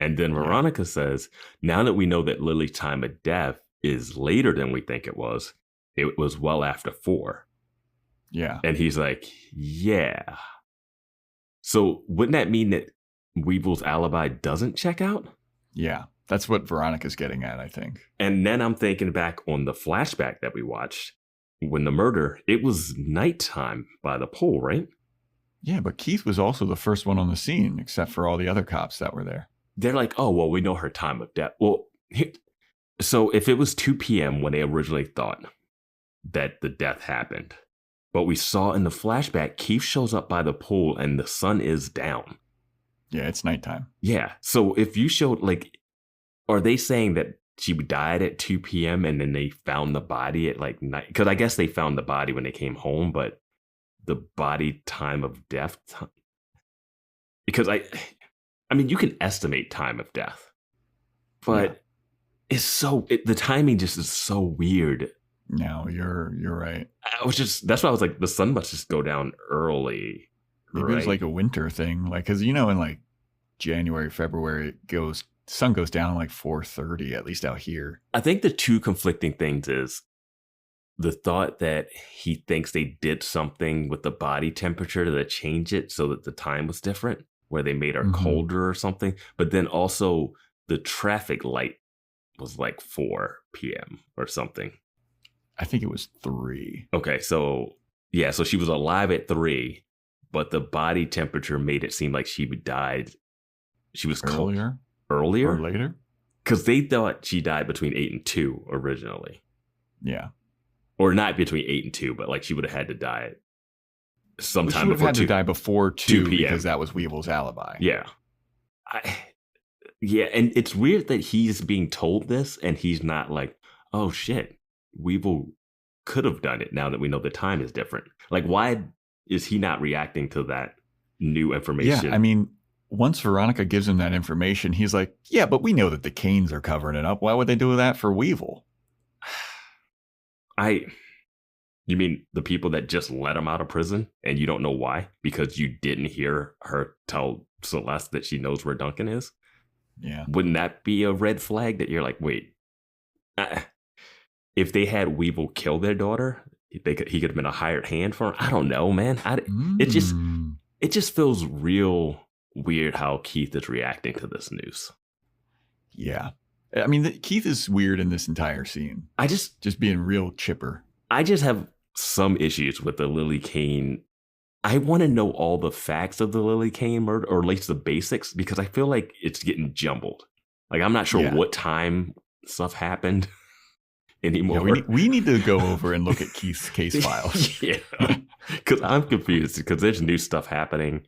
And then Veronica says, now that we know that Lilly's time of death is later than we think it was well after 4. Yeah. And he's like, yeah. So wouldn't that mean that Weevil's alibi doesn't check out? Yeah. That's what Veronica's getting at, I think. And then I'm thinking back on the flashback that we watched. When the murder, it was nighttime by the pool, right? Yeah, but Keith was also the first one on the scene, except for all the other cops that were there. They're like, oh, well, we know her time of death. Well, so if it was 2 p.m. when they originally thought that the death happened, but we saw in the flashback, Keith shows up by the pool and the sun is down. Yeah, it's nighttime. Yeah. So if you showed, like, are they saying that she died at 2 p.m. and then they found the body at like night? Because I guess they found the body when they came home, but the body time of death. Because I mean, you can estimate time of death, but it's the timing just is so weird. No, you're right. that's why I was like, the sun must just go down early. Maybe it was like a winter thing. Like, because, in like January, February, sun goes down like 4:30, at least out here. I think the two conflicting things is the thought that he thinks they did something with the body temperature to change it so that the time was different, where they made her colder or something. But then also the traffic light was like 4 p.m. or something. I think it was 3. Okay, so yeah, so she was alive at 3, but the body temperature made it seem like she died. She was earlier or later, because they thought she died between 8 and 2 originally. Yeah. Or not between 8 and 2, but like she would have had to die sometime she would have before had 2. to die before 2 p.m. because that was Weevil's alibi. Yeah. And it's weird that he's being told this and he's not like, oh shit, Weevil could have done it now that we know the time is different. Like, why is he not reacting to that new information? Yeah, I mean, once Veronica gives him that information, he's like, yeah, but we know that the Canes are covering it up. Why would they do that for Weevil? You mean the people that just let him out of prison and you don't know why? Because you didn't hear her tell Celeste that she knows where Duncan is? Yeah. Wouldn't that be a red flag that you're like, wait, if they had Weevil kill their daughter, he could have been a hired hand for her? I don't know, man. It just feels real weird how Keith is reacting to this news. Yeah. I mean, Keith is weird in this entire scene. Just being real chipper. I just have some issues with the Lilly Kane. I want to know all the facts of the Lilly Kane murder, or at least the basics, because I feel like it's getting jumbled. Like, I'm not sure what time stuff happened anymore. Yeah, we need to go over and look at Keith's case files. Yeah, because I'm confused, because there's new stuff happening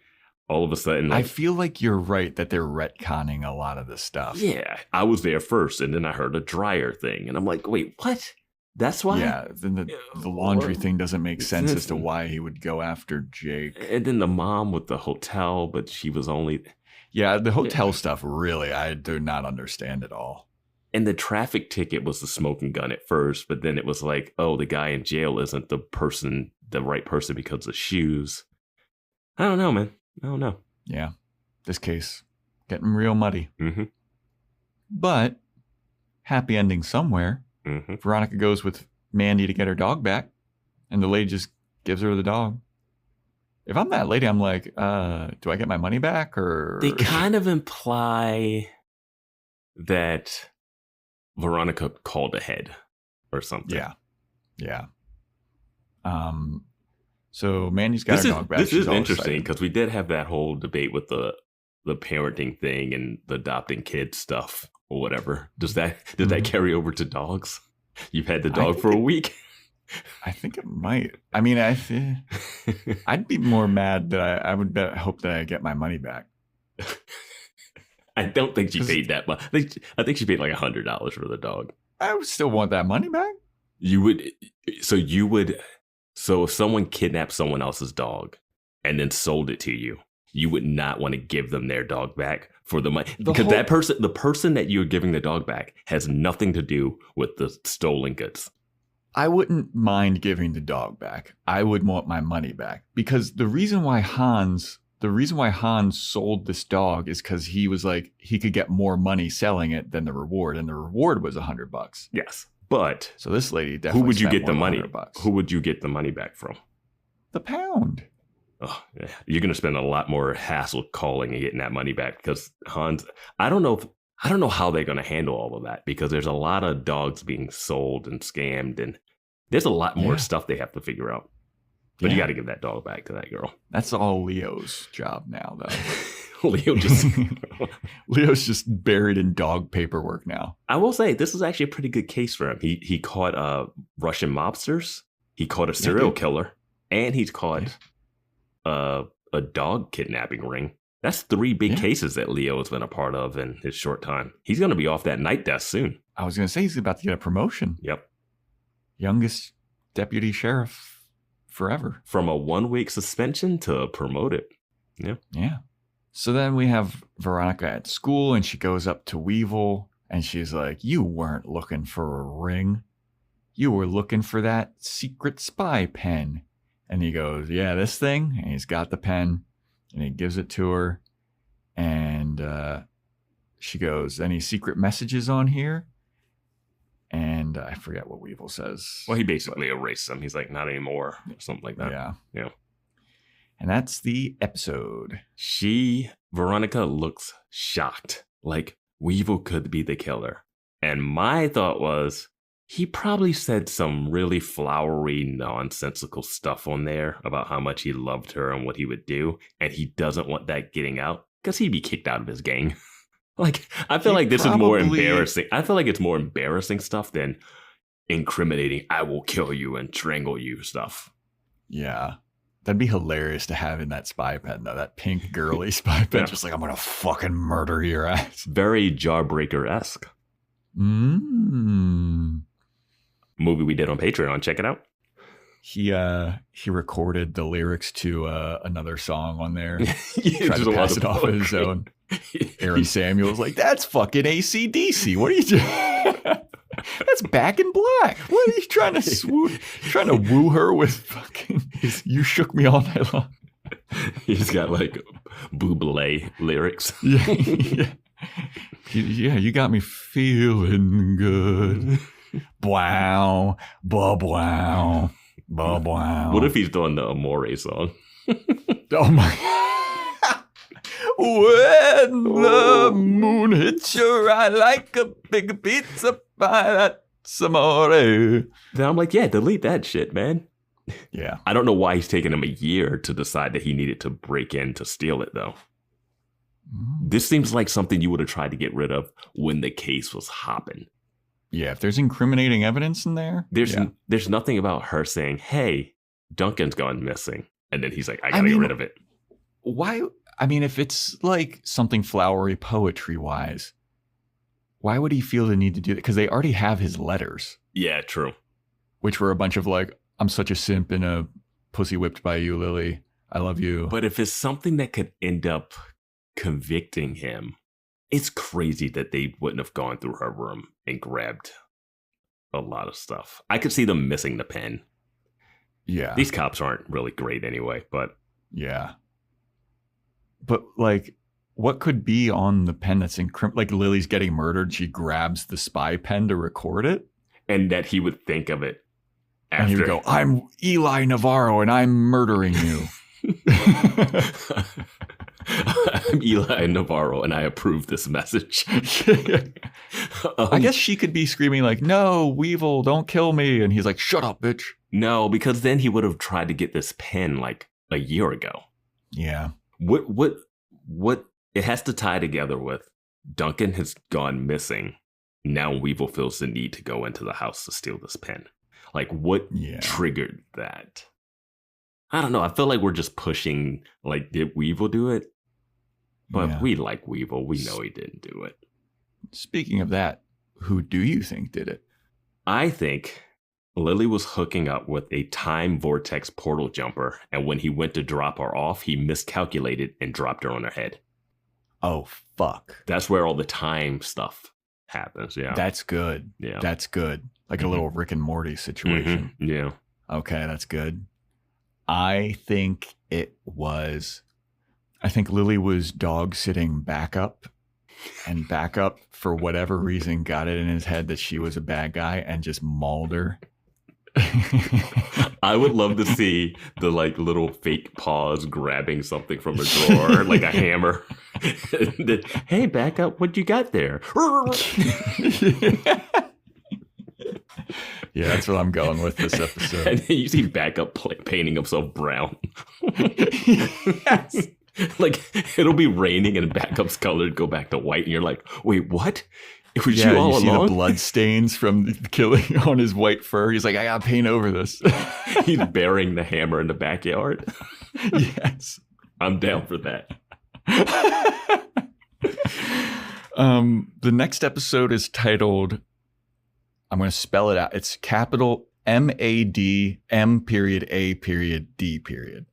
all of a sudden. Like, I feel like you're right that they're retconning a lot of this stuff. Yeah, I was there first, and then I heard a dryer thing, and I'm like, wait, what? That's why? Yeah, then the laundry thing doesn't make sense as to why he would go after Jake. And then the mom with the hotel, but she was only... Yeah, the hotel stuff, really, I do not understand at all. And the traffic ticket was the smoking gun at first, but then it was like, oh, the guy in jail isn't the right person because of shoes. I don't know, man. I don't know. Yeah, this case getting real muddy. Mm-hmm. But happy ending somewhere. Mm-hmm. Veronica goes with Mandy to get her dog back, and the lady just gives her the dog. If I'm that lady, I'm like, do I get my money back? Or they kind of imply that Veronica called ahead or something. Yeah. So Mandy's got her dog back. This is interesting because we did have that whole debate with the parenting thing and the adopting kids stuff or whatever. Does that carry over to dogs? You've had the dog for a week. I think it might. I mean, I'd be more mad that I would hope that I get my money back. I don't think she paid that much. I think she paid like $100 for the dog. I would still want that money back. You would. So if someone kidnapped someone else's dog and then sold it to you, you would not want to give them their dog back for the money, because the person that you're giving the dog back has nothing to do with the stolen goods. I wouldn't mind giving the dog back. I would want my money back, because the reason why Hans sold this dog is because he was like, he could get more money selling it than the reward, and the reward was $100. Yes, but so this lady definitely. Who would you get the money? $100. Who would you get the money back from? The pound. Oh, yeah. You're going to spend a lot more hassle calling and getting that money back, because Hans, I don't know how they're going to handle all of that, because there's a lot of dogs being sold and scammed, and there's a lot more stuff they have to figure out. But you got to give that dog back to that girl. That's all Leo's job now, though. Leo's just buried in dog paperwork now. I will say, this is actually a pretty good case for him. He caught Russian mobsters. He caught a serial killer, and he's caught a dog kidnapping ring. That's 3 big cases that Leo has been a part of in his short time. He's going to be off that night desk soon. I was going to say he's about to get a promotion. Yep. Youngest deputy sheriff forever. From a 1-week suspension to promoted. Yeah. Yeah. So then we have Veronica at school, and she goes up to Weevil, and she's like, you weren't looking for a ring. you were looking for that secret spy pen. And he goes, yeah, this thing. And he's got the pen and he gives it to her. And she goes, any secret messages on here? And I forget what Weevil says. Well, he basically erased them. He's like, not anymore, or something like that. Yeah. And that's the episode. Veronica looks shocked. Like, Weevil could be the killer. And my thought was, he probably said some really flowery, nonsensical stuff on there about how much he loved her and what he would do. And he doesn't want that getting out because he'd be kicked out of his gang. Like, I feel like this is more embarrassing. I feel like it's more embarrassing stuff than incriminating, I will kill you and strangle you stuff. Yeah. That'd be hilarious to have in that spy pen, though. That pink girly spy pen. Just like, I'm going to fucking murder your ass. Very Jawbreaker-esque. Movie we did on Patreon. Check it out. He recorded the lyrics to another song on there. Tried to pass it off as his own. Aaron Samuel's like, that's fucking AC/DC. What are you doing? That's Back in Black. What are you trying to woo her with fucking You Shook Me All Night Long? He's got like Bublé lyrics. Yeah. You got me feeling good. Wow. Wow. Wow. What if he's doing the Amore song? Oh my God. When the moon hits your eye like a big pizza pie, that's amore. Then I'm like, yeah, delete that shit, man. Yeah. I don't know why he's taking him a year to decide that he needed to break in to steal it, though. This seems like something you would have tried to get rid of when the case was hopping. Yeah, if there's incriminating evidence in there. There's nothing about her saying, hey, Duncan's gone missing. And then he's like, I gotta get rid of it. Why? I mean, if it's like something flowery poetry-wise, why would he feel the need to do that? Because they already have his letters. Yeah, true. Which were a bunch of like, I'm such a simp and a pussy whipped by you, Lilly. I love you. But if it's something that could end up convicting him, it's crazy that they wouldn't have gone through her room and grabbed a lot of stuff. I could see them missing the pen. Yeah. These cops aren't really great anyway, but... Yeah. But, like, what could be on the pen that's like Lily's getting murdered, she grabs the spy pen to record it? And that he would think of it after. And he would go, I'm Eli Navarro and I'm murdering you. I'm Eli Navarro and I approve this message. I guess she could be screaming like, no, Weevil, don't kill me. And he's like, shut up, bitch. No, because then he would have tried to get this pen like a year ago. Yeah. What it has to tie together with Duncan has gone missing. Now Weevil feels the need to go into the house to steal this pen. Like, what triggered that? I don't know. I feel like we're just pushing, like, did Weevil do it? But we like Weevil. We know he didn't do it. Speaking of that, who do you think did it? I think Lilly was hooking up with a time vortex portal jumper, and when he went to drop her off, he miscalculated and dropped her on her head. Oh, fuck. That's where all the time stuff happens, yeah. That's good. Yeah. That's good. Like a little Rick and Morty situation. Yeah. Okay, that's good. I think Lilly was dog sitting backup, and backup, for whatever reason, got it in his head that she was a bad guy and just mauled her. I would love to see the like little fake paws grabbing something from a drawer, like a hammer. Then, hey, backup, what you got there? Yeah, that's what I'm going with this episode. And then you see backup painting himself brown. Yes. Like, it'll be raining and backup's colored go back to white, and you're like, wait, what? It was you all see along? The blood stains from the killing on his white fur. He's like, I gotta paint over this. He's burying the hammer in the backyard. Yes. I'm down for that. The next episode is titled, I'm going to spell it out. It's capital MAD M.A.D.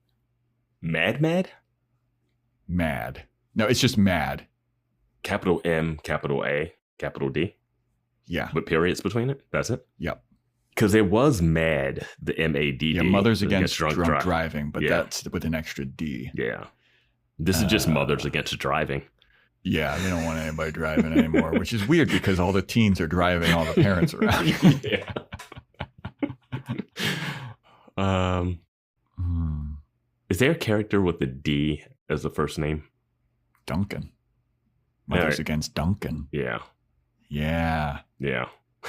Mad? Mad. No, it's just mad. Capital M, capital A, capital D? Yeah. With periods between it? That's it? Yep. Because it was MAD, the MADD. Yeah, Mothers Against Drunk Driving, but that's with an extra D. Yeah. This is just Mothers Against Driving. Yeah, they don't want anybody driving anymore, which is weird because all the teens are driving all the parents around. Yeah. Is there a character with a D as the first name? Duncan. Mothers Against Duncan. Yeah. Yeah. Yeah.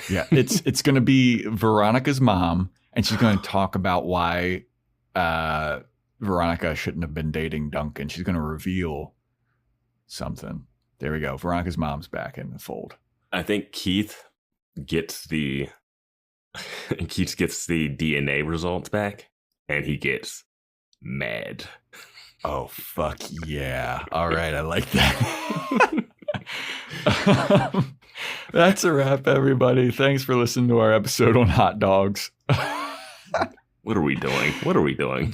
Yeah. It's going to be Veronica's mom, and she's going to talk about why Veronica shouldn't have been dating Duncan. She's going to reveal something. There we go. Veronica's mom's back in the fold. I think Keith gets the DNA results back, and he gets mad. Oh, fuck yeah. All right. I like that. That's a wrap, everybody. Thanks for listening to our episode on hot dogs. What are we doing?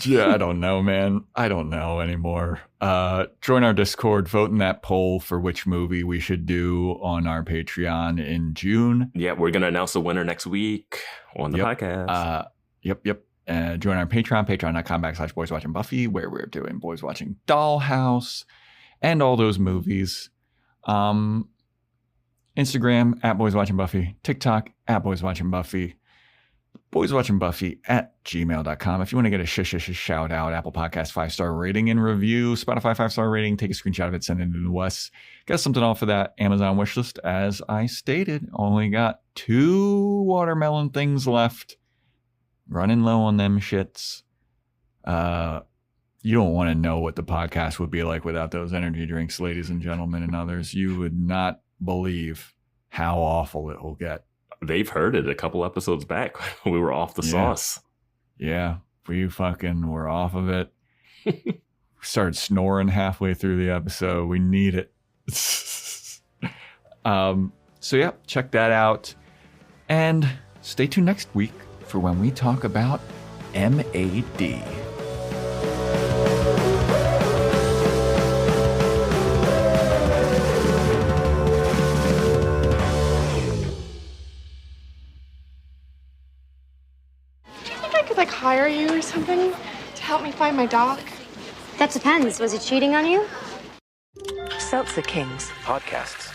Yeah, I don't know, man. I don't know anymore. Join our Discord, vote in that poll for which movie we should do on our Patreon in June. Yeah, we're going to announce the winner next week on the podcast. Yep. Join our Patreon, patreon.com/Boys Watching Buffy, where we're doing Boys Watching Dollhouse and all those movies. Instagram @BoysWatchingBuffy, TikTok @BoysWatchingBuffy, BoysWatchingBuffy@gmail.com. If you want to get a shout out, Apple Podcast 5-star rating and review, Spotify 5-star rating, take a screenshot of it, send it to us. Got something off of that Amazon wishlist. As I stated, only got 2 watermelon things left. Running low on them shits. You don't want to know what the podcast would be like without those energy drinks, ladies and gentlemen and others. You would not believe how awful it will get. They've heard it a couple episodes back. We were off the sauce. Yeah, we fucking were off of it. Started snoring halfway through the episode. We need it. So yeah, check that out. And stay tuned next week for when we talk about MAD. Hire you or something to help me find my doc? That depends. Was he cheating on you? Seltzer Kings. Podcasts.